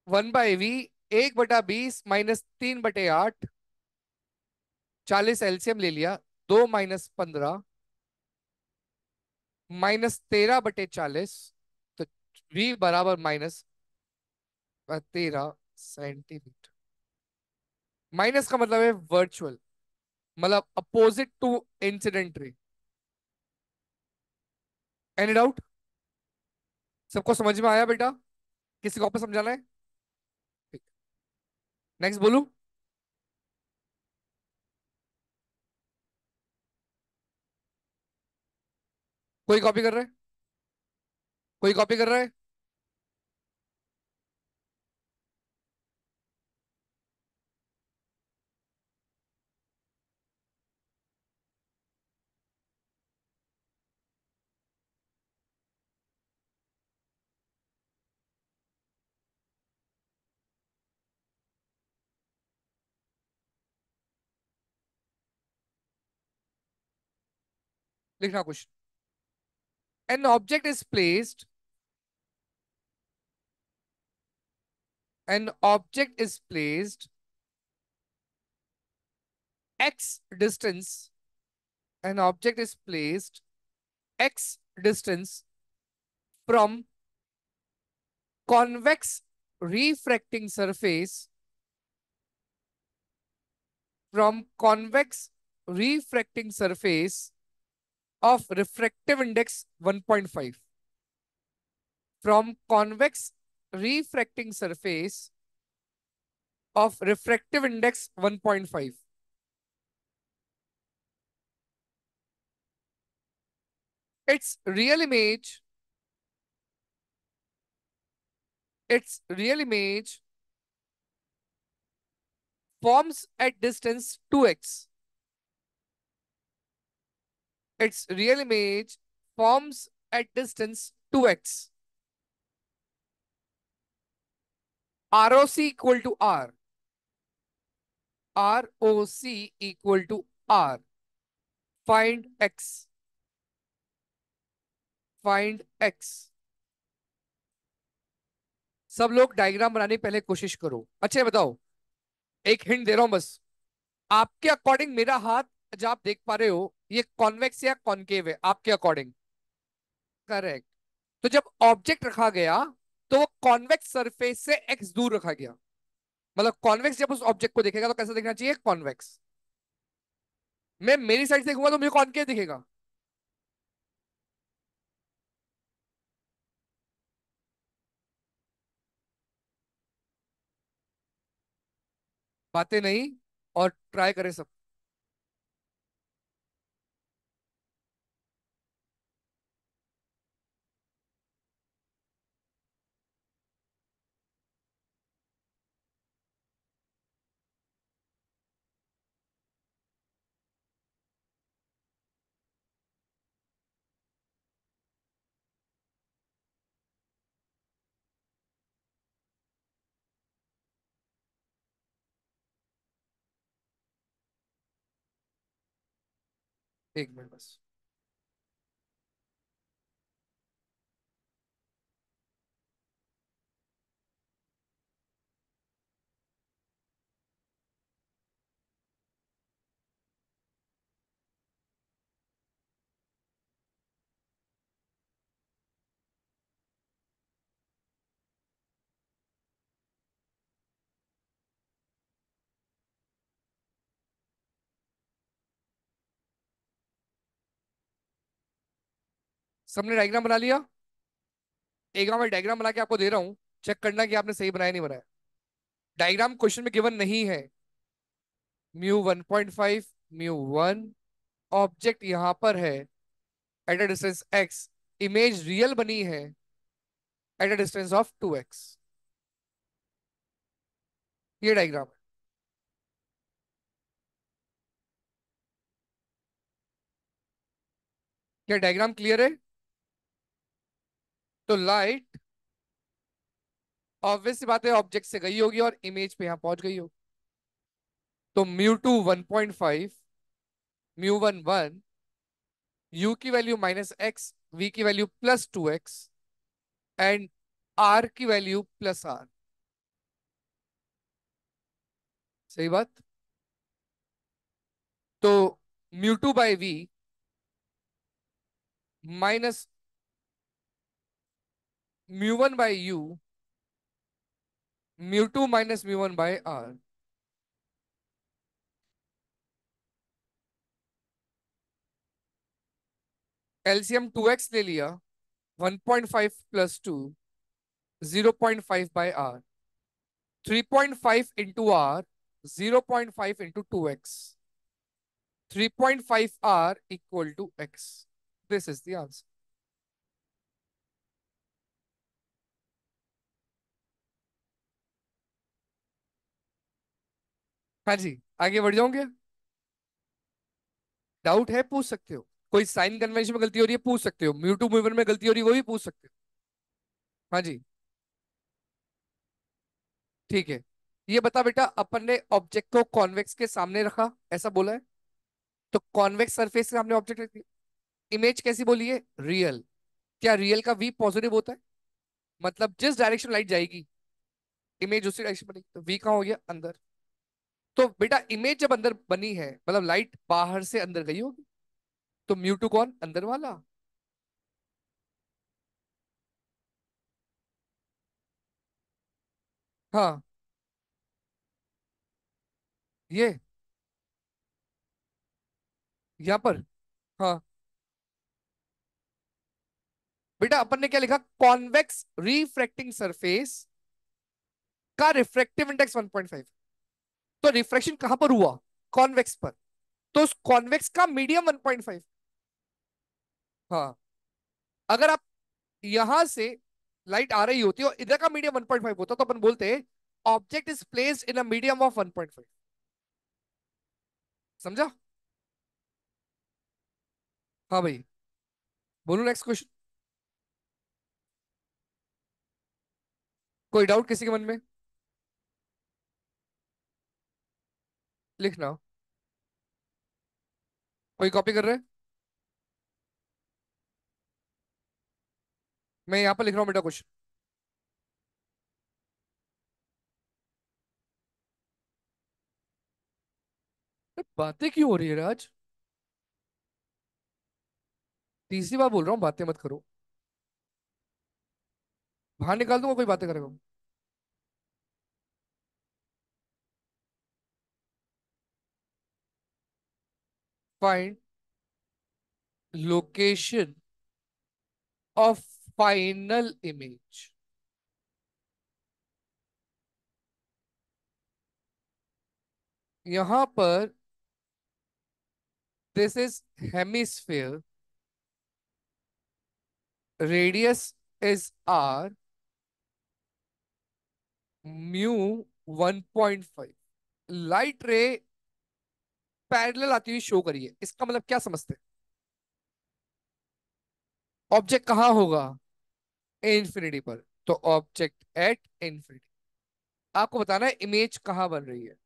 1/v 1/20 -3/8। 40 एलसीएम ले लिया। 2 -15 -13/40। तो v बराबर -13 सेंटीमीटर। माइनस का मतलब है वर्चुअल, मतलब opposite to incident ray. Any doubt? सबको समझ में आया बेटा? किसी को वापस समझाना है? नेक्स्ट बोलू? कोई कॉपी कर रहा है? कोई कॉपी कर रहा है? लिखना कुछ। An object is placed, an object is placed x distance, an object is placed x distance from convex refracting surface, from convex refracting surface of refractive index 1.5, from convex refracting surface of refractive index 1.5. Its real image, its real image forms at distance 2x. Its real image forms at distance 2x. ROC equal to R. ROC equal to R. Find X. Find X. सब लोग diagram बनाने की पहले कोशिश करो। अच्छा बताओ, एक हिंट दे रहा हूं बस। आपके अकॉर्डिंग मेरा हाथ जो आप देख पा रहे हो, ये कॉन्वेक्स या कॉनकेव है आपके अकॉर्डिंग? करेक्ट। तो जब ऑब्जेक्ट रखा गया तो वो कॉन्वेक्स सरफेस से एक्स दूर रखा गया। मतलब कॉन्वेक्स जब उस ऑब्जेक्ट को देखेगा तो कैसा दिखना चाहिए? कॉन्वेक्स। मैं मेरी साइड से देखूंगा तो मुझे कॉनकेव दिखेगा। बातें नहीं, और ट्राई करें सब। एक मिनट बस। सबने डायग्राम बना लिया? एक बार मैं डायग्राम बना के आपको दे रहा हूँ, चेक करना कि आपने सही बनाया नहीं बनाया। डायग्राम क्वेश्चन में गिवन नहीं है। μ 1.5, μ1, ऑब्जेक्ट यहां पर है at a distance x, image real बनी है at a distance of 2x। ये डायग्राम है। क्या डायग्राम क्लियर है? तो लाइट ऑब्वियस सी बात है ऑब्जेक्ट से गई होगी और इमेज पे यहां पहुंच गई होगी। तो μ2 1.5, μ1 1, u की वैल्यू -x, v की वैल्यू +2x एंड r की वैल्यू +r। सही बात। तो μ2/v minus μ1/u, μ2 minus μ1/r। LCM 2x ले लिया, 1.5 + 2, 0.5/r। 3.5 into r, 0.5 into 2x, 3.5r equal to x। This is the answer. हाँ जी, आगे बढ़ जाओगे? डाउट है पूछ सकते हो। कोई साइन कन्वेंशन में गलती हो रही है पूछ सकते हो, μ2 μ1 में गलती हो रही है वो भी पूछ सकते हो। हाँ जी। ठीक है। ये बता बेटा, अपन ने ऑब्जेक्ट को कॉन्वेक्स के सामने रखा ऐसा बोला है, तो कॉन्वेक्स सरफेस के सामने ऑब्जेक्ट रखी। इमेज कैसी बोली है? रियल। क्या रियल का वी पॉजिटिव होता है? मतलब जिस डायरेक्शन लाइट जाएगी इमेज उसी डायरेक्शन बनेगी, तो वी कहाँ हो गया? अंदर। तो बेटा इमेज जब अंदर बनी है मतलब लाइट बाहर से अंदर गई होगी, तो μ2 कौन? अंदर वाला। हाँ। ये यहाँ पर। हाँ। बेटा अपन ने क्या लिखा? कॉन्वेक्स रिफ्रैक्टिंग सरफेस का रिफ्रैक्टिव इंडेक्स 1.5। तो रिफ्रैक्शन कहां पर हुआ? कॉन्वेक्स पर। तो उस कॉन्वेक्स का मीडियम 1.5। हाँ। अगर आप यहां से लाइट आ रही होती और इधर का मीडियम 1.5 होता तो अपन बोलते object is placed in a medium of 1.5। समझा? हाँ भाई। बोलो नेक्स्ट क्वेश्चन। कोई डाउट किसी के मन में? लिखना। कोई कॉपी कर रहे हैं? मैं यहाँ पर लिख रहा हूँ बेटा क्वेश्चन। बातें क्यों हो रही है राज? तीसरी बार बोल रहा हूँ बातें मत करो। बाहर निकाल दूंगा कोई बातें करेगा। Find location of final image. यहां पर this is hemisphere, radius is r, mu 1.5। Light ray parallel आती हुई शो करिए, इसका मतलब क्या समझते हैं? ऑब्जेक्ट कहां होगा? इन्फिनिटी पर। तो ऑब्जेक्ट एट इन्फिनिटी। आपको बताना है इमेज कहां बन रही है।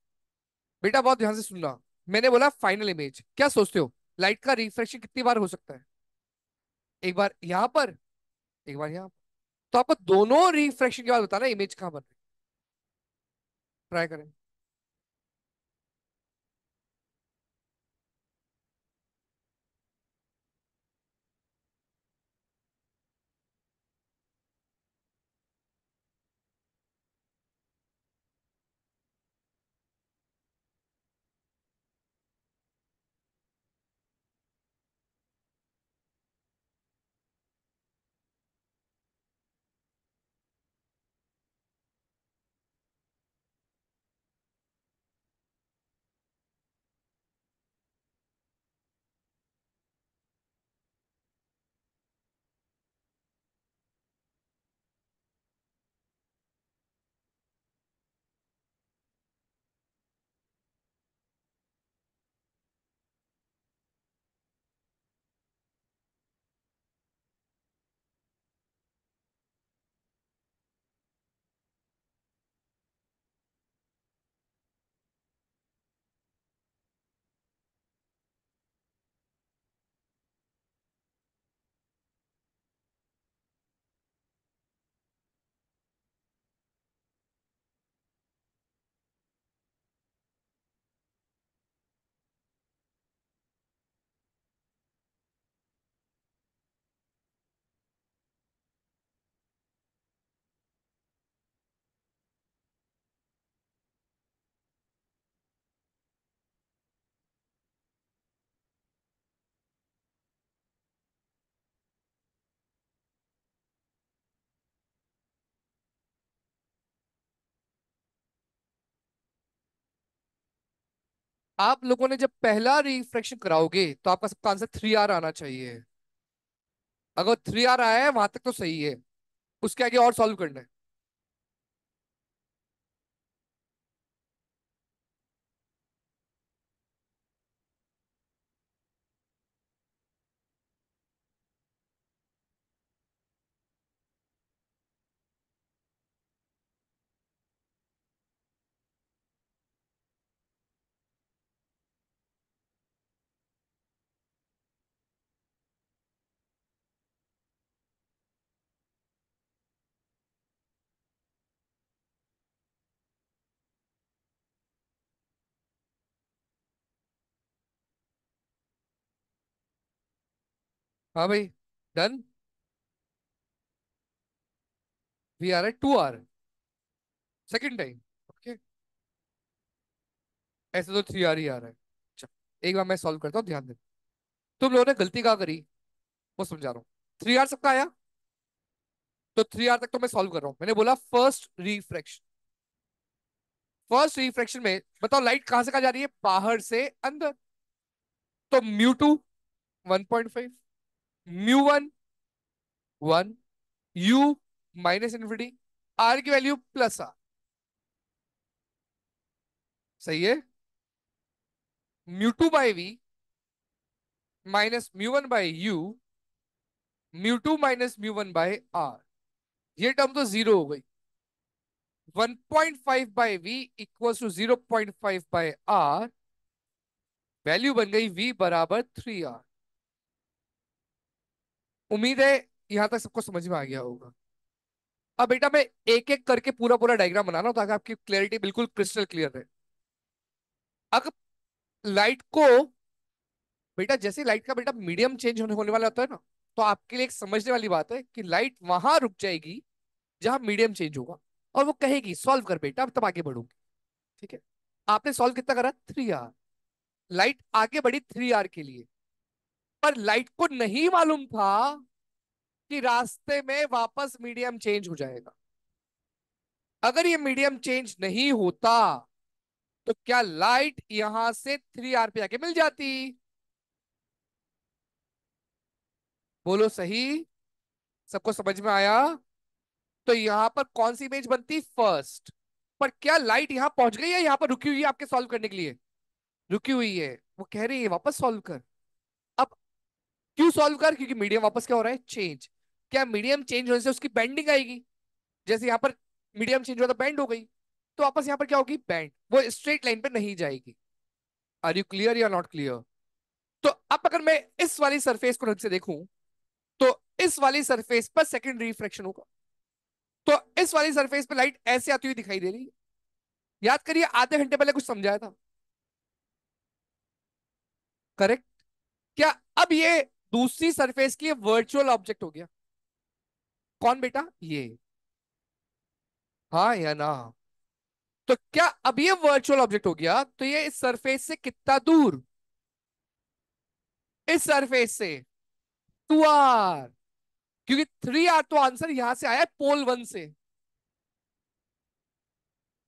बेटा बहुत ध्यान से सुनना। मैंने बोला फाइनल इमेज, क्या सोचते हो लाइट का रिफ्रेक्शन कितनी बार हो सकता है? एक बार यहां पर, एक बार यहां पर। तो आपको दोनों रिफ्रेक्शन के बाद बताना इमेज कहां बन रही है। ट्राई करें। आप लोगों ने जब पहला रिफ्रेक्शन कराओगे तो आपका सबका आंसर 3R आना चाहिए। अगर 3R आया है वहां तक तो सही है। उसके आगे और सॉल्व करना है। हाँ भाई। डन। वी आर है 2R। Second time. ओके। ऐसे तो 3R ही आ रहा है। अच्छा, एक बार मैं सॉल्व करता हूँ, ध्यान दे। तुम लोगों ने गलती क्या करी वो समझा रहा हूँ। 3R सबका आया। तो 3R तक तो मैं सॉल्व कर रहा हूँ। मैंने बोला फर्स्ट रिफ्रैक्शन, फर्स्ट रिफ्रैक्शन में बताओ लाइट कहां से कहां जा रही है, बाहर से अंदर। तो mu two 1.5, mu one 1, u minus infinity, r की वैल्यू प्लस आर। सही है। Mu two by v minus mu one by u, mu two minus mu one by r. ये टर्म तो जीरो हो गई। 1.5 by v equal to 0.5 by r, value बन गई we बराबर 3 आर। उम्मीद है यहां तक सबको समझ में आ गया होगा। अब बेटा मैं एक एक करके पूरा पूरा डायग्राम बना रहा हूं ताकि आपकी क्लैरिटी बिल्कुल क्रिस्टल क्लियर रहे। अगर लाइट को, बेटा जैसे लाइट का बेटा मीडियम चेंज होने होने वाला होता है ना, तो आपके लिए एक समझने वाली बात है कि लाइट वहां रुक जाएगी जहां मीडियम चेंज होगा, और वो कहेगी सॉल्व कर बेटा, अब तब आगे बढ़ूंगी। ठीक है। आपने सॉल्व कितना करा, 3 आर। लाइट आगे बढ़ी 3 आर के लिए, पर लाइट को नहीं मालूम था कि रास्ते में वापस मीडियम चेंज हो जाएगा। अगर ये मीडियम चेंज नहीं होता तो क्या लाइट यहां से 3 आर पे आके मिल जाती? बोलो सही। सबको समझ में आया? तो यहां पर कौन सी इमेज बनती, फर्स्ट। पर क्या लाइट यहां पहुंच गई है, यहां पर रुकी हुई है आपके सॉल्व करने के लिए? रुकी हुई है। वो कह रही है वापस सॉल्व कर। अब क्यों सॉल्व कर, क्योंकि मीडियम वापस क्या हो रहा है, चेंज। क्या मीडियम चेंज होने से उसकी बेंडिंग आएगी? जैसे यहां पर मीडियम चेंज हुआ तो बेंड हो गई, तो वापस यहां पर क्या होगी, बेंड। वो स्ट्रेट लाइन पे नहीं जाएगी। आर यू क्लियर या नॉट क्लियर? तो अब अगर मैं इस वाली सरफेस को ढंग से देखूं, तो इस वाली सरफेस पर सेकंड रिफ्रैक्शन होगा। तो इस वाली सरफेस पे लाइट ऐसे आती हुई दिखाई दे रही है। याद करिए आधे घंटे पहले कुछ समझाया था, करेक्ट? क्या अब ये दूसरी सरफेस के लिए वर्चुअल ऑब्जेक्ट हो गया? कौन बेटा, ये? हाँ या ना? तो क्या अब ये वर्चुअल ऑब्जेक्ट हो गया, तो ये इस सरफेस से कितना दूर, इस सरफेस से 2 आर। क्योंकि 3 आर तो आंसर यहां से आया है पोल वन से।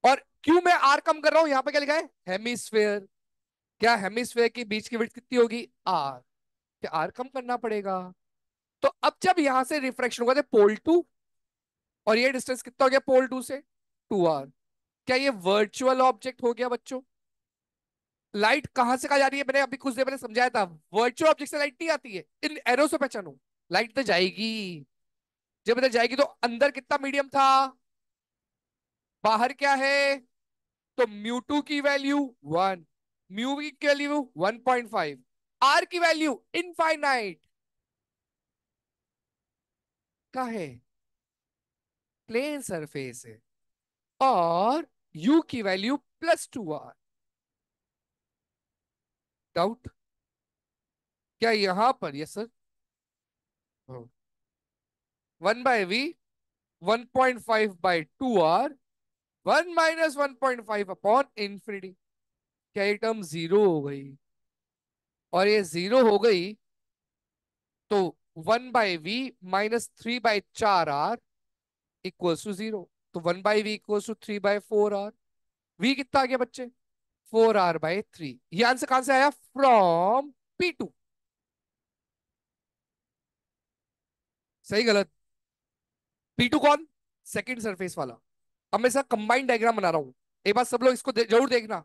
और क्यों मैं आर कम कर रहा हूं, यहां पे क्या लिखा है, हेमिस्फेयर। क्या हेमिस्फेयर के बीच की विड्थ कितनी होगी, आर। क्या आर कम करना पड़ेगा? तो अब जब यहां से रिफ्रैक्शन होगा तो पोल टू, और ये डिस्टेंस कितना हो गया पोल टू से, 2 आर। क्या ये वर्चुअल ऑब्जेक्ट हो गया बच्चों? लाइट कहां से कहा जा रही है, मैंने अभी कुछ देर पहले समझाया था, वर्चुअल ऑब्जेक्ट से लाइट नहीं आती है, इन एरो से पहचानो। लाइट तो जाएगी, जब इधर जाएगी तो अंदर कितना मीडियम था, बाहर क्या है, तो म्यू टू की वैल्यू 1, म्यू की वैल्यू 1.5, आर की वैल्यू इनफाइनाइट का है, प्लेन सरफेस है। और यू की वैल्यू +2 आर। डाउट? क्या यहां पर, yes sir, 1/v 1.5/2 r, 1 - 1.5 upon infinity. क्या ये टर्म जीरो हो गई? और ये जीरो हो गई तो 1/v - 3/4 are equals to zero. तो 1/v equals to 3/4 are. v कितना आ गया बच्चे, 4r/3। ये आंसर कहां से आया, फ्रॉम P2। सही गलत? P2 कौन, सेकंड सरफेस वाला। अब मैं इसका कंबाइंड डायग्राम बना रहा हूं, एक बार सब लोग इसको जरूर देखना।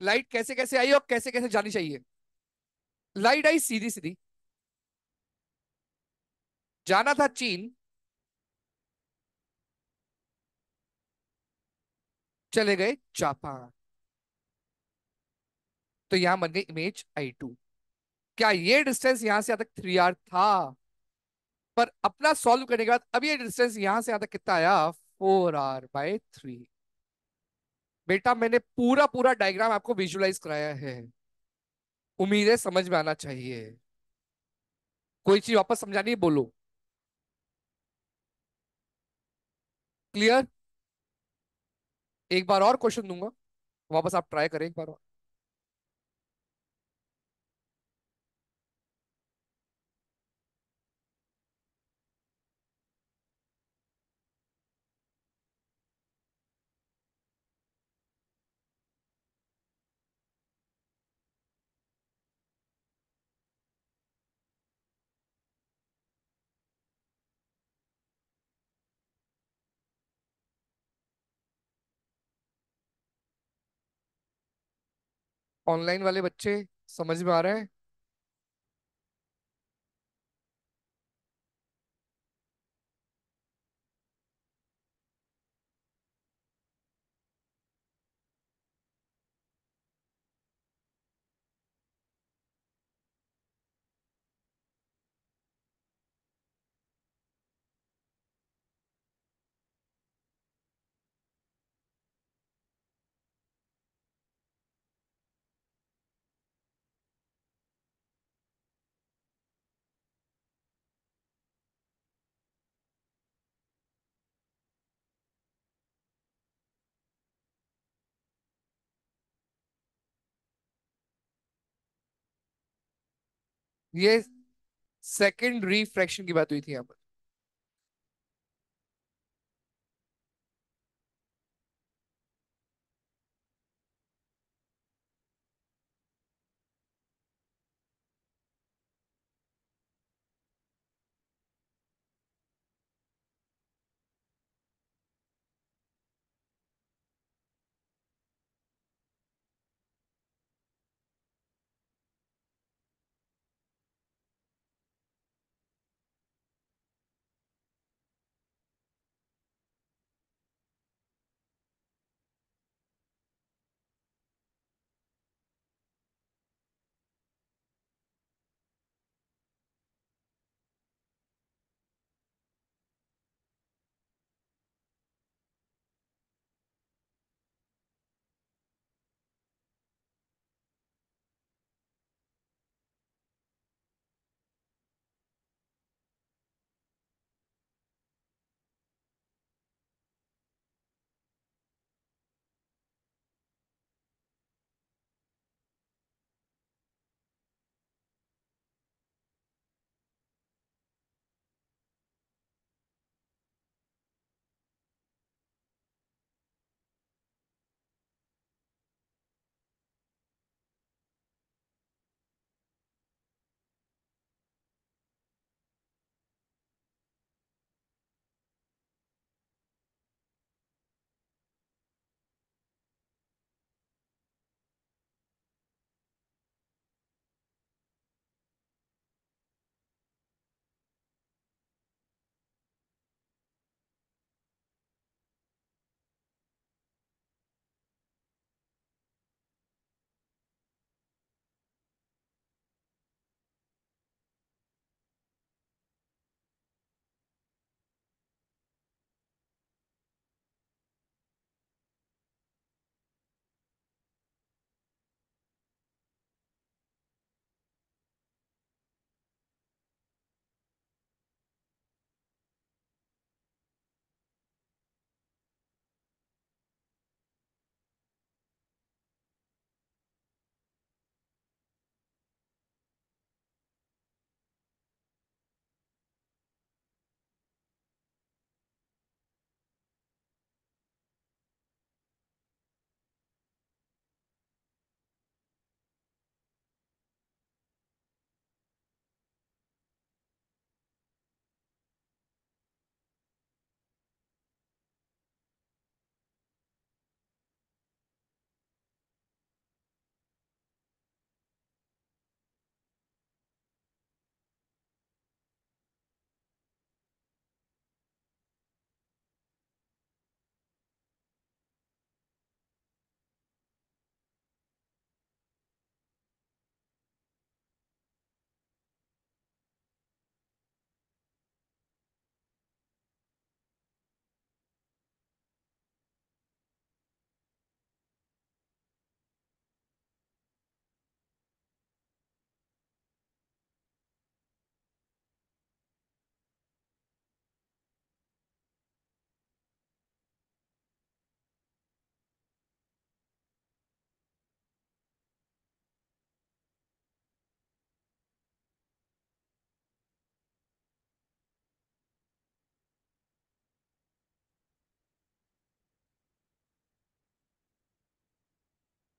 लाइट कैसे कैसे आई और कैसे कैसे जानी चाहिए। लाइट आई सीधी सीधी, जाना था चीन, चले गए जापान। तो यहां बन गई इमेज I2। क्या ये डिस्टेंस यहां से यहां तक 3 आर था? पर अपना सॉल्व करने के बाद अब ये डिस्टेंस यहां से यहां तक कितना आया, 4r/3। बेटा मैंने पूरा पूरा डायग्राम आपको विजुलाइज कराया है, उम्मीद है समझ में आना चाहिए। कोई चीज वापस समझानी है, बोलो। क्लियर? एक बार और क्वेश्चन दूंगा, वापस आप ट्राई करें एक बार और। ऑनलाइन वाले बच्चे, समझ में आ रहा है? ये सेकंड रिफ्रैक्शन की बात हुई थी यहाँ पर।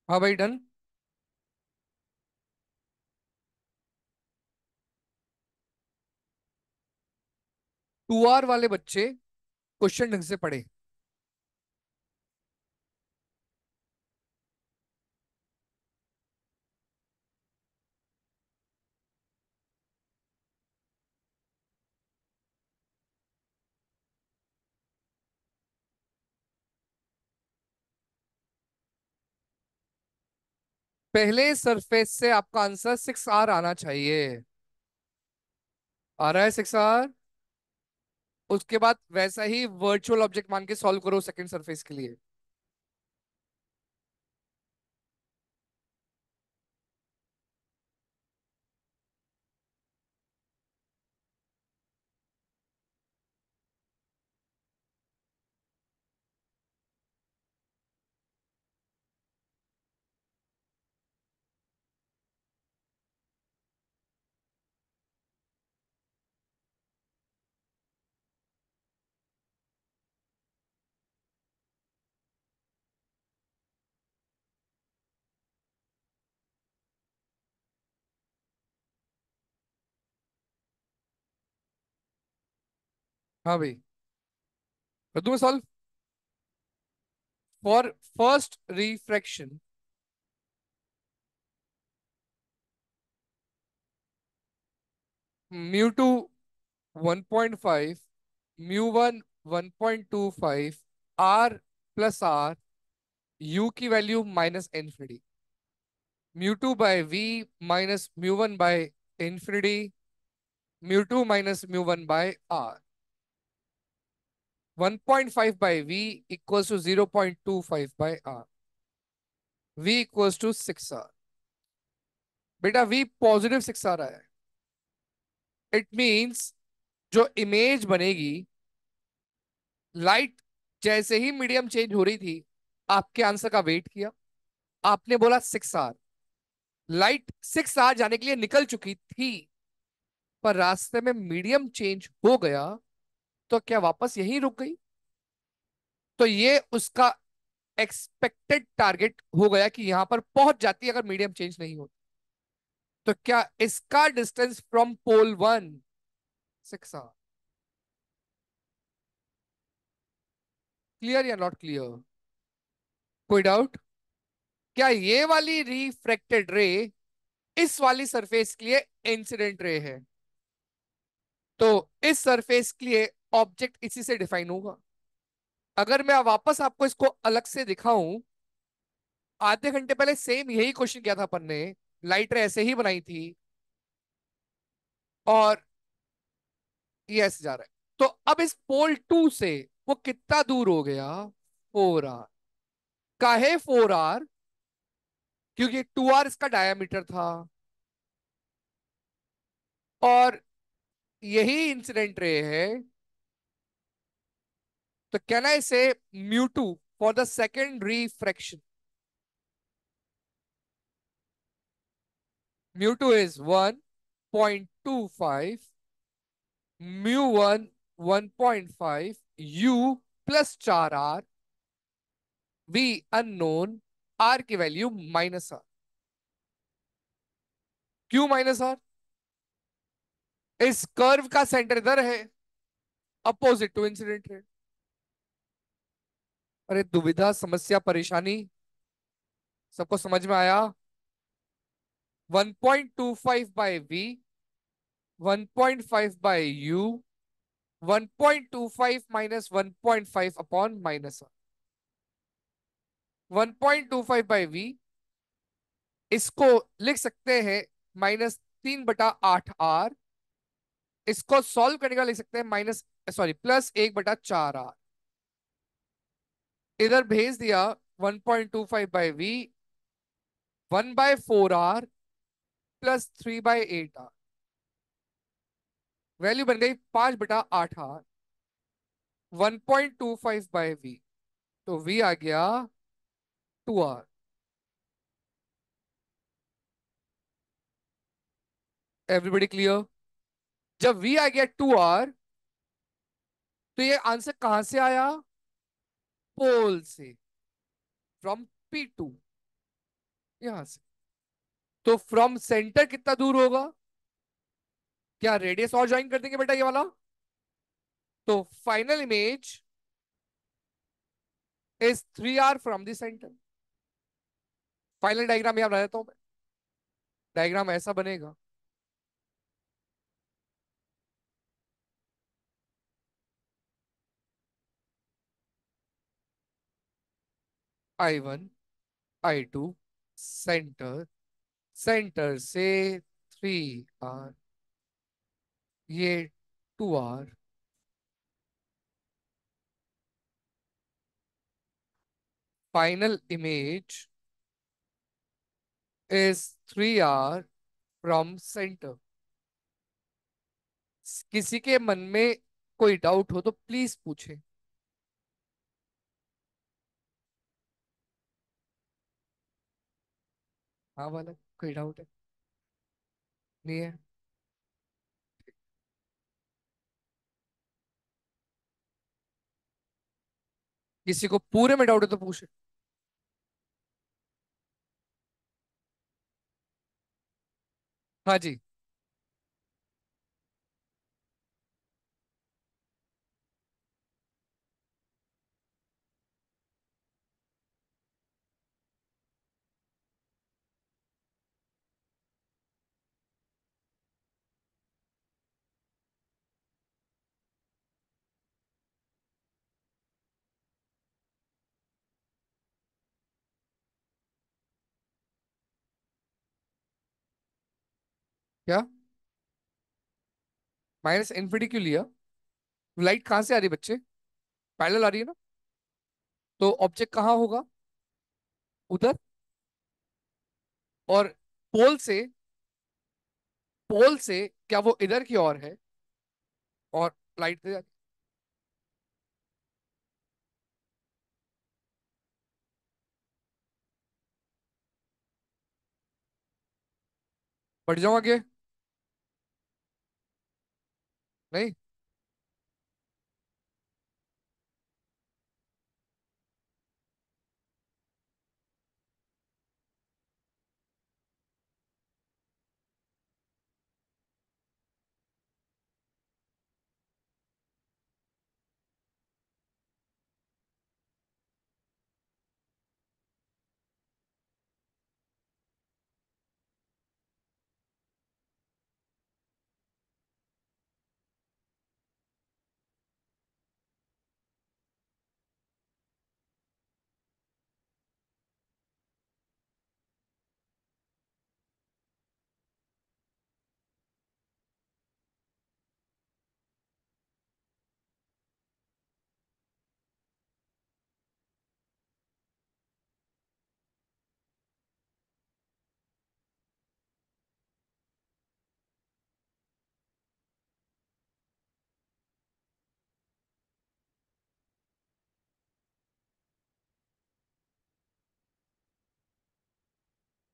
हाँ भाई, डन। 2R वाले बच्चे क्वेश्चन ढंग से पढ़े। पहले सरफेस से आपका आंसर 6R आना चाहिए। आ रहा है 6R। उसके बाद वैसा ही वर्चुअल ऑब्जेक्ट मान के सॉल्व करो सेकंड सरफेस के लिए। हाँ भाई, कर दूं मैं solve. For first refraction, mu two 1.5, mu one 1.25, R plus R, U की value minus infinity, mu two by V minus mu one by infinity, mu two minus mu one by R. 1.5 by V equals to 0.25 by R. V equals to 6R। बेटा V positive 6 आ रहा है। It means जो image बनेगी, light जैसे ही medium change हो रही थी, आपके आंसर का वेट किया, आपने बोला 6R। लाइट 6R जाने के लिए निकल चुकी थी, पर रास्ते में मीडियम चेंज हो गया, तो क्या वापस यहीं रुक गई? तो ये उसका एक्सपेक्टेड टारगेट हो गया कि यहां पर पहुंच जाती अगर मीडियम चेंज नहीं होती। तो क्या इसका distance from pole one 6R? Clear या नॉट क्लियर? कोई डाउट? क्या ये वाली रिफ्रैक्टेड रे इस वाली सरफेस के लिए इंसिडेंट रे है? तो इस सरफेस के लिए ऑब्जेक्ट इसी से डिफाइन होगा। अगर मैं वापस आपको इसको अलग से दिखाऊं, आधे घंटे पहले सेम यही क्वेश्चन किया था अपन ने, लाइट रे ऐसे ही बनाई थी, और ये ऐसे जा रहा है। तो अब इस पोल टू से वो कितना दूर हो गया? 4R। काहे 4R? क्योंकि 2R इसका डायमीटर था, और यही इंसिडेंट रे है। तो कहना इसे mu two for the second refraction, mu two is 1.25, mu one 1.5, u plus 4R, v unknown, r की वैल्यू -R। क्यों -R? इस कर्व का सेंटर इधर है, अपोजिट टू इंसिडेंट है। अरे दुविधा, समस्या, परेशानी सबको समझ में आया? 1.25 by v, 1.5 by u, 1.25 minus 1.5 upon -R। 1.25 by v, इसको लिख सकते हैं -3/8R। इसको सॉल्व करने का लिख सकते हैं माइनस, सॉरी, +1/4R। इधर भेज दिया 1.25 by we, 1/4R +3/8R। Value बन गई 5/8R। 1.25 बाय वी, तो वी आ गया 2R। Everybody clear? जब वी आ गया 2R, तो ये आंसर कहां से आया? पोल से, फ्रॉम P2, यहां से। तो फ्रॉम सेंटर कितना दूर होगा? क्या रेडियस और ज्वाइन कर देंगे बेटा ये वाला? तो final image is 3R from the centre. Final diagram यहां बना देता हूं मैं। डायग्राम ऐसा बनेगा, I1, I2, सेंटर, सेंटर से 3 आर, ये 2 r, final image is 3 r from centre. किसी के मन में कोई डाउट हो तो प्लीज पूछे। हाँ वाला, कोई डाउट है? नहीं है? किसी को पूरे में डाउट है तो पूछे। हाँ जी। क्या? माइनस इन्फिनिटी क्यों लिया? लाइट कहाँ से आ रही है बच्चे? पैरेलल आ रही है ना? तो ऑब्जेक्ट कहाँ होगा? उधर। और पोल से, पोल से क्या वो इधर की ओर है? और लाइट से बढ़ जाऊं आगे? नहीं।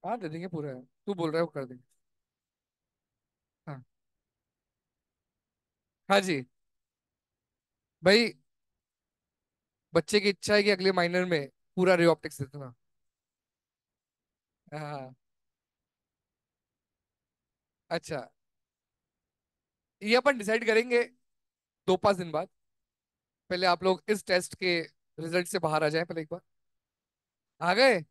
हाँ दे देंगे पूरा है, तू बोल रहा है वो कर देंगे। हाँ। हाँ जी। भाई, बच्चे की इच्छा है कि अगले माइनर में पूरा रे ऑप्टिक्स देना। हाँ। अच्छा, ये अपन डिसाइड करेंगे 2-5 दिन बाद। पहले आप लोग इस टेस्ट के रिजल्ट से बाहर आ जाए पहले एक बार। आ गए?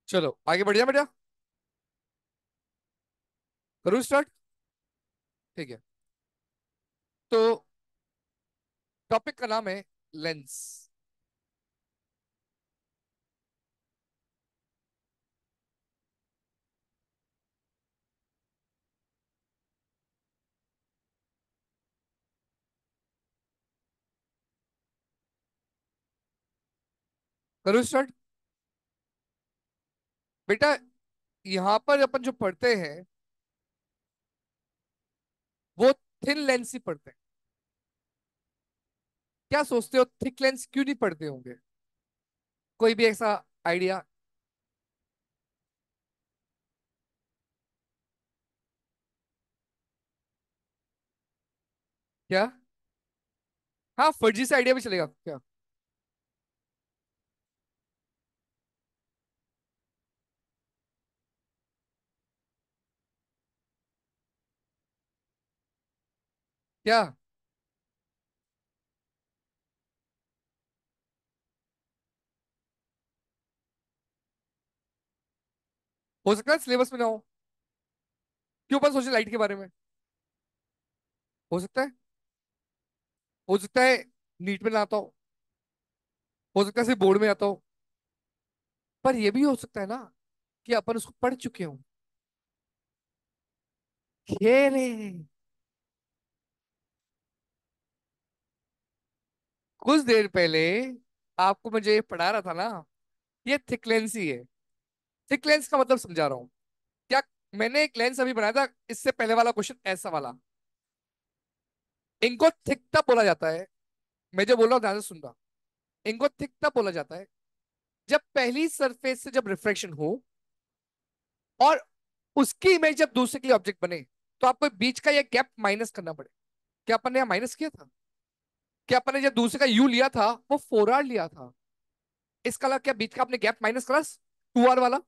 चलो आगे बढ़ जाए बेटा। करूँ स्टार्ट? ठीक है। तो टॉपिक का नाम है लेंस। करूँ स्टार्ट? बेटा, यहाँ पर अपन जो पढ़ते हैं वो थिन लेंस ही पढ़ते हैं। क्या सोचते हो थिक लेंस क्यों नहीं पढ़ते होंगे? कोई भी ऐसा आइडिया? क्या? हाँ, फर्जी से आइडिया भी चलेगा क्या? क्या? हो सकता है सिलेबस में ना हो। क्यों अपन सोचे लाइट के बारे में? हो सकता है। हो सकता है नीट में ना आता हो। हो सकता है सिर्फ बोर्ड में आता हो। पर यह भी हो सकता है ना कि अपन उसको पढ़ चुके हो। खेले। कुछ देर पहले आपको मुझे पढ़ा रहा था ना, ये थिक लेंस ही है। थिक लेंस का मतलब समझा रहा हूँ क्या। मैंने एक लेंस अभी बनाया था, इससे पहले वाला क्वेश्चन ऐसा वाला। इनको थिक तब बोला जाता है, मैं जो बोल रहा हूँ ध्यान से सुनना। इनको थिक तब बोला जाता है जब पहली सरफेस से जब रिफ्रैक्शन हो और उसकी इमेज जब दूसरे के लिए ऑब्जेक्ट बने, तो आपको बीच का ये गैप माइनस करना पड़े। क्या अपन ने यहाँ माइनस किया था? क्या अपन ने जब दूसरे का यू लिया था वो 4R लिया था? इसका मतलब क्या बीच का आपने गैप माइनस करा 2R वाला?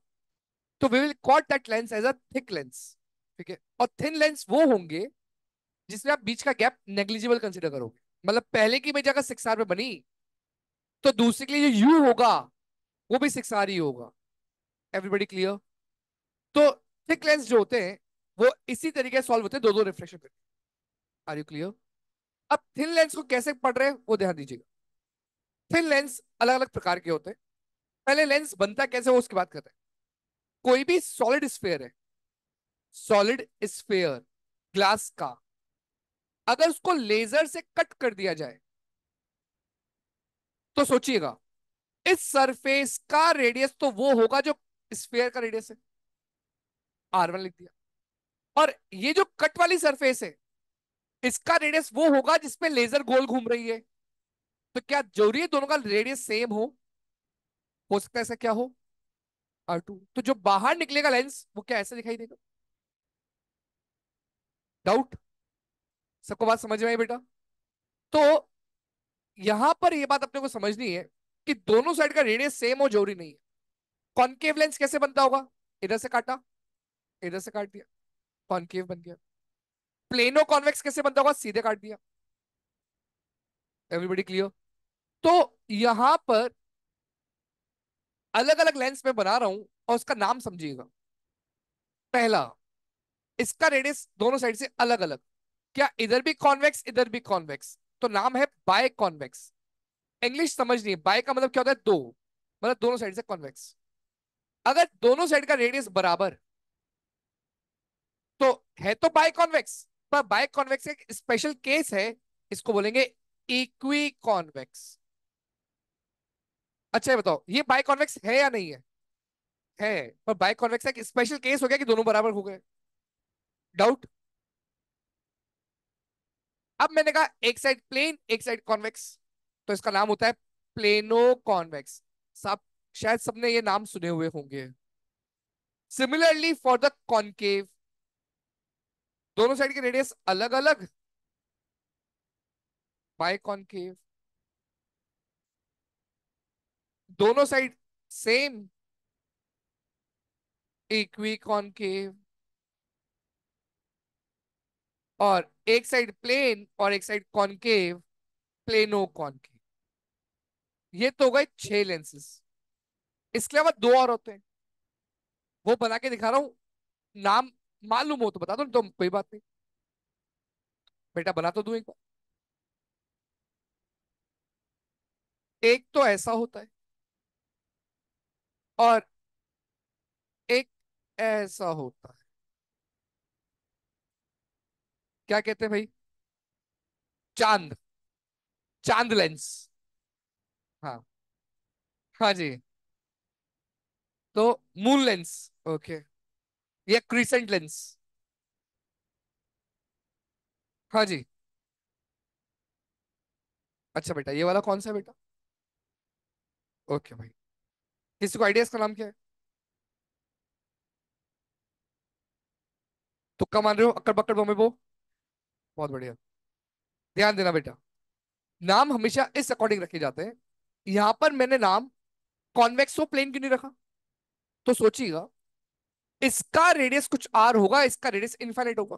तो we will call that lens as a thick lens. ठीक है, और थिन लेंस वो होंगे जिसमें आप बीच का गैप नेग्लिजिबल कंसीडर करोगे। मतलब पहले की इमेज अगर 6R में बनी, तो दूसरे के लिए जो यू होगा वो भी 6R ही होगा। Everybody clear? तो थिक लेंस जो होते हैं वो इसी तरीके से सॉल्व होते हैं, दो दो रिफ्लेक्शन करके। Are you clear? अब थिन लेंस को कैसे पढ़ रहे हैं वो ध्यान दीजिएगा। थिन लेंस अलग अलग प्रकार के होते हैं। पहले लेंस बनता कैसे वो उसकी बात करते हैं। कोई भी सॉलिड स्फेयर है, सॉलिड स्फेयर ग्लास का, अगर उसको लेजर से कट कर दिया जाए, तो सोचिएगा इस सरफेस का रेडियस तो वो होगा जो स्फेयर का रेडियस है। R1 लिख दिया। और ये जो कट वाली सरफेस है, इसका रेडियस वो होगा जिसपे लेजर गोल घूम रही है। तो क्या जरूरी है दोनों का रेडियस सेम हो सकता है ऐसा क्या हो, R2। तो जो बाहर निकलेगा लेंस वो क्या ऐसा दिखाई देगा? डाउट? सबको बात समझ में आई बेटा? तो यहां पर ये बात अपने को समझनी है कि दोनों साइड का रेडियस सेम हो जरूरी नहीं है। कॉनकेव लेंस कैसे बनता होगा? इधर से काटा, इधर से काट दिया, कॉनकेव बन गया। प्लेनो कॉन्वेक्स कैसे बनता होगा? सीधे काट दिया। Everybody clear? तो यहां पर अलग अलग लेंस में बना रहा हूं और उसका नाम समझिएगा। पहला, इसका रेडियस दोनों साइड से अलग अलग। क्या इधर भी कॉन्वेक्स इधर भी कॉन्वेक्स, तो नाम है बाय कॉन्वेक्स। इंग्लिश समझनी है, बाय का मतलब क्या होता है? दो, मतलब दोनों साइड से कॉन्वेक्स। अगर दोनों साइड का रेडियस बराबर, तो है तो बाय कॉन्वेक्स। पर बाय कॉन्वेक्स एक स्पेशल केस है, इसको बोलेंगे इक्वी कॉन्वेक्स। अच्छा ये बताओ, ये बाय कॉन्वेक्स है या नहीं है? है। पर बाय कॉन्वेक्स एक स्पेशल केस हो गया कि दोनों बराबर हो गए। डाउट? अब मैंने कहा एक साइड प्लेन एक साइड कॉन्वेक्स, तो इसका नाम होता है प्लेनो कॉन्वेक्स। सब शायद सबने ये नाम सुने हुए होंगे। सिमिलरली फॉर द कॉनकेव, दोनों साइड के रेडियस अलग अलग, बाय कॉनकेव। दोनों साइड सेम, इक्वी कॉनकेव। और एक साइड प्लेन और एक साइड कॉनकेव, प्लेनो कॉनकेव। ये तो हो गए 6 लेंसेस। इसके अलावा दो और होते हैं, वो बना के दिखा रहा हूं। नाम मालूम हो तो बता दो, तो कोई बात नहीं। बेटा बना तो दूं एक बार। एक तो ऐसा होता है और एक ऐसा होता है। क्या कहते हैं भाई? चांद। चांद लेंस। हाँ। हाँ जी। तो मून लेंस। ओके। या क्रिसेंट लेंस। हाँ जी। अच्छा बेटा, ये वाला कौन सा है बेटा? ओके भाई। किसी को आइडिया इसका नाम क्या है? तुक्का मान रहे हो? अक्कड़ बक्कड़ बम्बे बो? बहुत बढ़िया। ध्यान देना बेटा, नाम हमेशा इस अकॉर्डिंग रखे जाते हैं। यहां पर मैंने नाम कॉन्वेक्स हो प्लेन क्यों नहीं रखा? तो सोचिएगा, इसका रेडियस कुछ आर होगा, इसका रेडियस इनफाइनाइट होगा,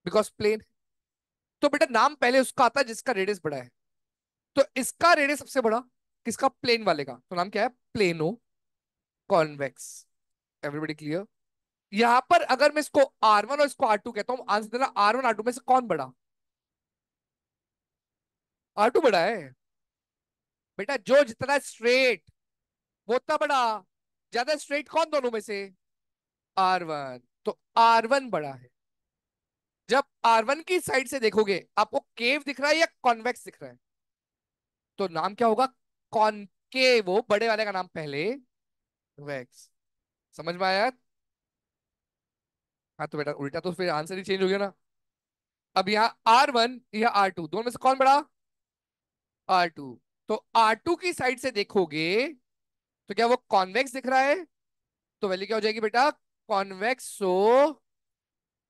बिकॉज प्लेन। तो बेटा नाम पहले उसका आता है जिसका रेडियस बड़ा है। तो इसका रेडियस सबसे बड़ा किसका? प्लेन वाले का। तो नाम क्या है? Plano convex. Everybody clear? यहां पर अगर मैं इसको R1 और इसको R2 कहता हूं, आंसर देना R1 R2 में से कौन बड़ा। R2 बड़ा है बेटा, जो जितना स्ट्रेट वो उतना बड़ा। ज्यादा स्ट्रेट कौन दोनों में से? R1, तो R1 बड़ा है। जब R1 की साइड से देखोगे आपको केव दिख रहा है या कॉन्वेक्स दिख रहा है? तो नाम क्या होगा? कॉनकेव, वो बड़े वाले का नाम पहले वेक्स। समझ में आया? हाँ तो बेटा उल्टा तो फिर आंसर ही चेंज हो गया ना। अब यहाँ R1 या R2 दोनों में से कौन बड़ा? R2। तो R2 की साइड से देखोगे तो क्या वो कॉन्वेक्स दिख रहा है? तो वैल्यू क्या हो जाएगी बेटा? कॉन्वेक्सो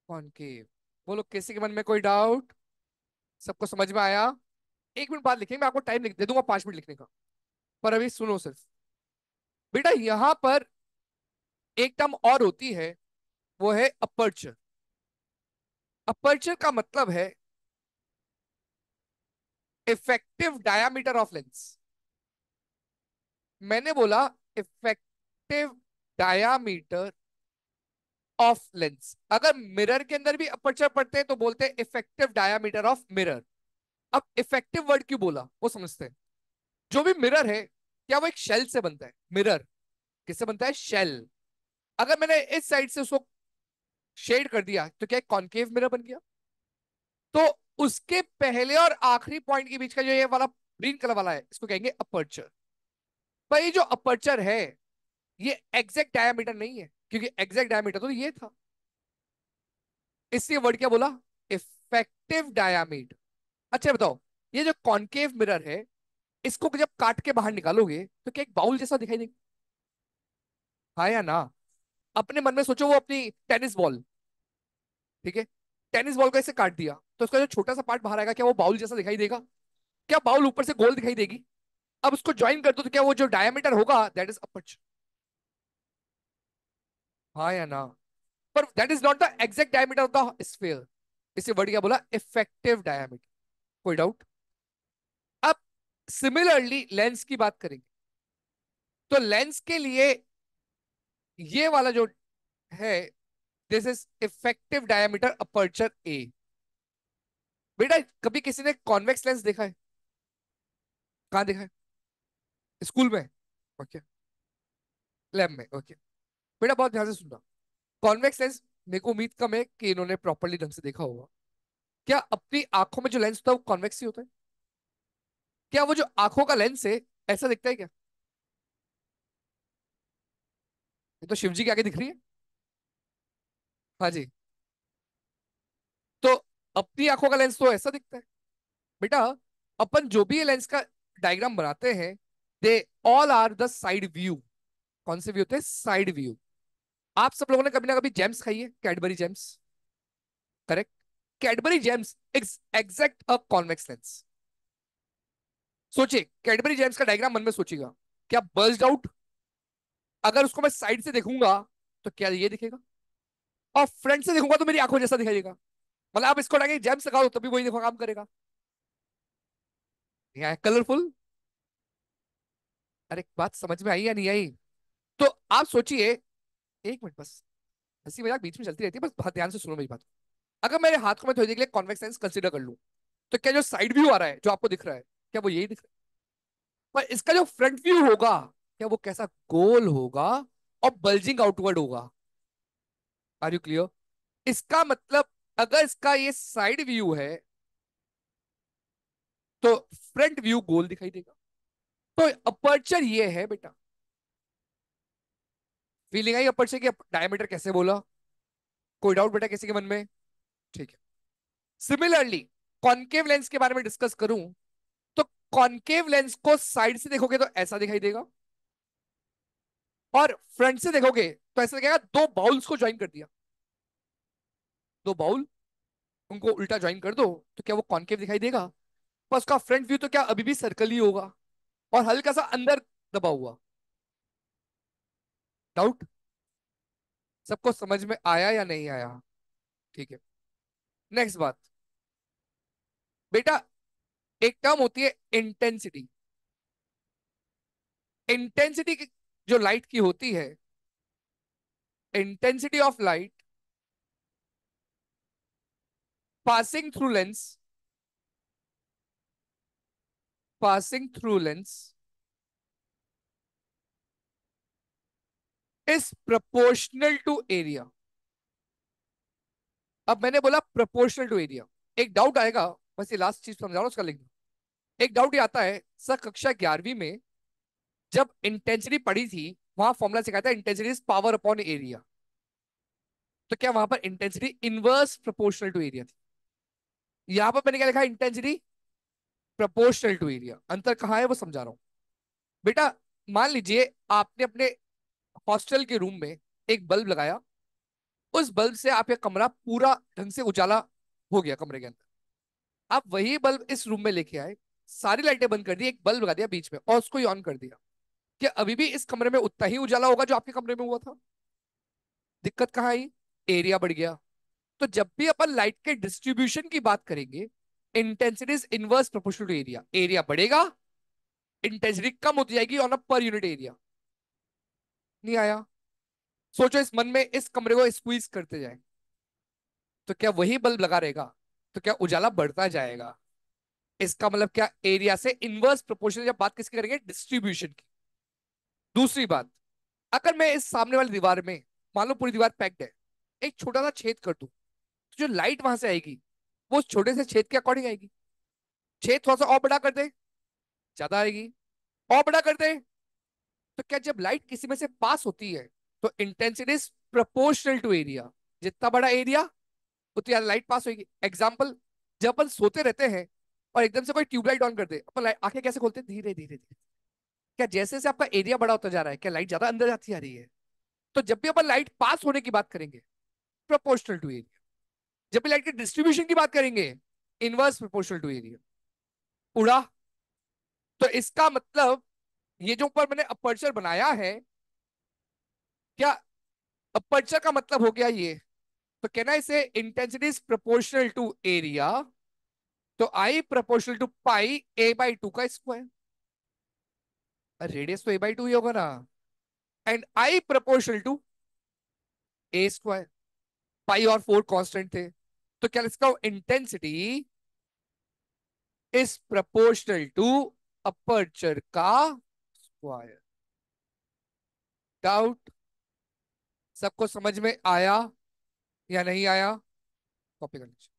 कॉनकेव। बोलो किसी के मन में कोई डाउट? सबको समझ में आया? 1 मिनट बाद लिखेंगे, मैं आपको टाइम दे दूंगा 5 मिनट लिखने का। पर अभी सुनो सिर्फ। बेटा यहां पर एक टर्म और होती है, वो है अपर्चर। अपर्चर का मतलब है इफेक्टिव डायामीटर ऑफ लेंस। मैंने बोला इफेक्टिव डायामीटर ऑफ लेंस। अगर मिरर के अंदर भी अपर्चर पढ़ते हैं तो बोलते हैं इफेक्टिव डायामीटर ऑफ मिरर। अब इफेक्टिव वर्ड क्यों बोला वो समझते हैं। जो भी मिरर है, क्या वो एक शेल से बनता है? मिरर किससे बनता है? शेल। अगर मैंने इस साइड से उसको शेड कर दिया तो क्या कॉनकेव मिरर बन गया? तो उसके पहले और आखिरी पॉइंट के बीच का जो ये वाला ग्रीन कलर वाला है, इसको कहेंगे अपर्चर। पर ये जो अपर्चर है, ये एग्जैक्ट डायमीटर नहीं है, क्योंकि एग्जैक्ट डायमीटर तो ये था। इसलिए वर्ड क्या बोला? Effective diameter. अच्छा बताओ, ये जो कॉनकेव मिरर है, इसको जब काट के बाहर निकालोगे तो क्या एक बाउल जैसा दिखाई देगा? हाँ या ना? अपने मन में सोचो, वो अपनी टेनिस बॉल, ठीक है, टेनिस बॉल को ऐसे काट दिया तो उसका जो छोटा सा पार्ट बाहर आएगा, क्या वो बाउल जैसा दिखाई देगा? क्या बाउल ऊपर से गोल दिखाई देगी? अब उसको ज्वाइन कर दो तो क्या वो जो डायमीटर होगा दैट इज अपर्चर। हाँ या ना? पर that is not the exact diameter of the sphere. इसे वर्ड क्या बोला? Effective diameter. कोई डाउट? अब सिमिलरली लेंस की बात करेंगे, तो लेंस के लिए ये वाला जो है, this is effective diameter aperture A. बेटा कभी किसी ने कॉन्वेक्स लेंस देखा है? कहाँ देखा है? स्कूल में? ओके। लैब में? ओके। बेटा बहुत ध्यान से सुनना। कॉन्वेक्स लेंस, मेरे को उम्मीद कम है कि इन्होंने प्रॉपरली ढंग से देखा होगा। क्या अपनी आंखों में जो लेंस होता है वो कॉन्वेक्स ही होता है? क्या वो जो आंखों का लेंस है ऐसा दिखता है क्या? ये तो शिव जी के आगे दिख रही है। हाँ जी। तो अपनी आंखों का लेंस तो ऐसा दिखता है। बेटा अपन जो भी ये लेंस का डायग्राम बनाते हैं, they all are the side view. कौन से व्यू होते हैं? Side view. आप सब लोगों ने कभी ना कभी जेम्स खाई है, Cadbury James. Correct. Cadbury James exact a convex lens. सोचिए कैडबरी जेम्स का डायग्राम मन में सोचिएगा। क्या बर्स्ट आउट? अगर उसको मैं साइड से देखूंगा तो क्या ये दिखेगा? और फ्रंट से देखूंगा तो मेरी आंखों जैसा दिखाई देगा। मतलब आप इसको लगे जेम्स लगा दो तभी वही देखो काम करेगा। यहाँ कलरफुल। अरे बात समझ में आई या नहीं आई? तो आप सोचिए, 1 मिनट बस, हंसी मजाक बीच में चलती रहती है, बस बहुत ध्यान से सुनो मेरी बात। अगर मेरे हाथ को मैं थोड़ी देर के लिए कॉन्वेक्स लेंस कंसीडर कर लूं, तो क्या जो साइड व्यू आ रहा है जो आपको दिख रहा है, क्या वो यही दिख रहा है? पर इसका जो फ्रंट व्यू होगा, क्या वो कैसा गोल होगा और बल्जिंग आउटवर्ड होगा? Are you clear? इसका मतलब अगर इसका ये साइड व्यू है तो फ्रंट व्यू गोल दिखाई देगा। तो अपर्चर ये है बेटा। फीलिंग आई अपर्चर की? डायमीटर कैसे बोला? कोई डाउट बेटा किसी के मन में? ठीक है। सिमिलरली कॉनकेव लेंस के बारे में डिस्कस करूं, तो कॉनकेव लेंस को साइड से देखोगे तो ऐसा दिखाई देगा, और फ्रंट से देखोगे तो ऐसा दिखेगा। दो बाउल्स को ज्वाइन कर दिया, दो बाउल, उनको उल्टा ज्वाइन कर दो तो क्या वो कॉनकेव दिखाई देगा? पर उसका फ्रंट व्यू तो क्या अभी भी सर्कल ही होगा, और हल्का सा अंदर दबा हुआ। डाउट? सबको समझ में आया या नहीं आया? ठीक है। नेक्स्ट बात। बेटा एक टर्म होती है इंटेंसिटी। इंटेंसिटी जो लाइट की होती है, intensity of light passing through lens passing through lens is proportional to area। अब मैंने बोला proportional to area। एक डाउट आएगा, बस ये लास्ट चीज समझा रहा हूं, उसका लिखना। एक डाउट ये आता है सर, कक्षा 11वीं में जब इंटेंसिटी पढ़ी थी, वहां फॉर्मूला सिखाया था intensity is power upon area. तो क्या वहां पर intensity inverse proportional to area थी? यहां पर मैंने क्या लिखा, इंटेंसिटी प्रोपोर्शनल टू एरिया। अंतर कहाँ है वो समझा रहा हूं बेटा। मान लीजिए आपने अपने हॉस्टल के रूम में एक बल्ब लगाया, उस बल्ब से आपका कमरा पूरा ढंग से उजाला हो गया कमरे के अंदर। आप वही बल्ब इस रूम में लेके आए, सारी लाइटें बंद कर दी, एक बल्ब लगा दिया बीच में और उसको ही ऑन कर दिया। क्या अभी भी इस कमरे में उतना ही उजाला होगा जो आपके कमरे में हुआ था? दिक्कत कहाँ आई? एरिया बढ़ गया। तो जब भी अपन लाइट के डिस्ट्रीब्यूशन की बात करेंगे, intensity is inverse proportional to area. Area बढ़ेगा, इंटेंसिटी कम होती जाएगी on a per unit area. नहीं आया? सोचो इस मन में इस कमरे को स्क्वीज करते जाए, तो क्या वही बल्ब लगा रहेगा? तो क्या उजाला बढ़ता जाएगा? इसका मतलब क्या, एरिया से इनवर्स प्रोपोर्शनल जब बात किसकी करेंगे, डिस्ट्रीब्यूशन की। दूसरी बात, अगर मैं इस सामने वाली दीवार में, मान लो पूरी दीवार पैक्ड है, एक छोटा सा छेद कर दूं, तो जो लाइट वहां से आएगी वो उस छोटे से छेद के अकॉर्डिंग आएगी। छेद थोड़ा सा और बड़ा कर दे, ज्यादा आएगी। और बड़ा कर दे, तो क्या जब लाइट किसी में से पास होती है तो intensity is proportional to area. जितना बड़ा एरिया उतनी ज्यादा लाइट पास होगी। एग्जाम्पल, जब अपन सोते रहते हैं और एकदम से कोई ट्यूबलाइट ऑन कर दे, अपन आंखें कैसे खोलते हैं, धीरे धीरे धीरे। क्या जैसे जैसे आपका एरिया बड़ा होता जा रहा है, क्या लाइट ज्यादा अंदर जाती आ रही है? तो जब भी अपन लाइट पास होने की बात करेंगे, प्रोपोर्शनल टू एरिया। जब भी लाइट के डिस्ट्रीब्यूशन की बात करेंगे, इनवर्स प्रोपोर्शनल टू एरिया। उड़ा? तो इसका मतलब ये जो ऊपर मैंने अपर्चर बनाया है, क्या अपर्चर का मतलब हो गया ये? तो कहना इसे intensity is proportional to area, तो I proportional to pi A by two का स्क्वायर। रेडियस तो ए बाई टू ही होगा ना, and I proportional to A square. Pi और 4 कांस्टेंट थे, तो क्या इसका intensity is proportional to aperture का स्क्वायर। डाउट? सबको समझ में आया या नहीं आया? कॉपी कर लीजिए।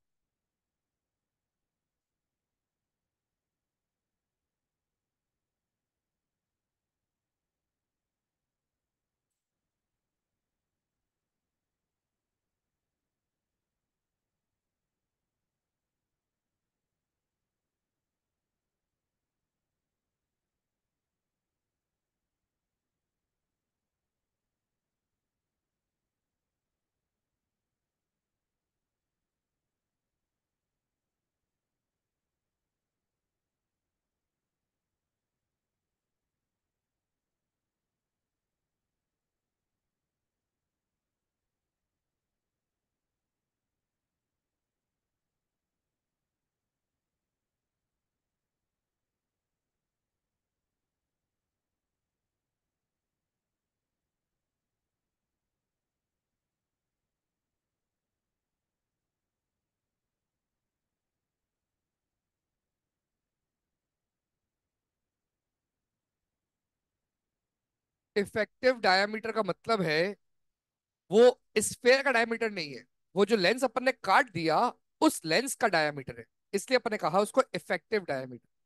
इफेक्टिव डायमीटर का मतलब है वो स्फेयर का डायमीटर नहीं है, वो जो लेंस अपन ने काट दिया उस लेंस का डायमीटर है। इसलिए अपन ने कहा उसको इफेक्टिव डायमीटर।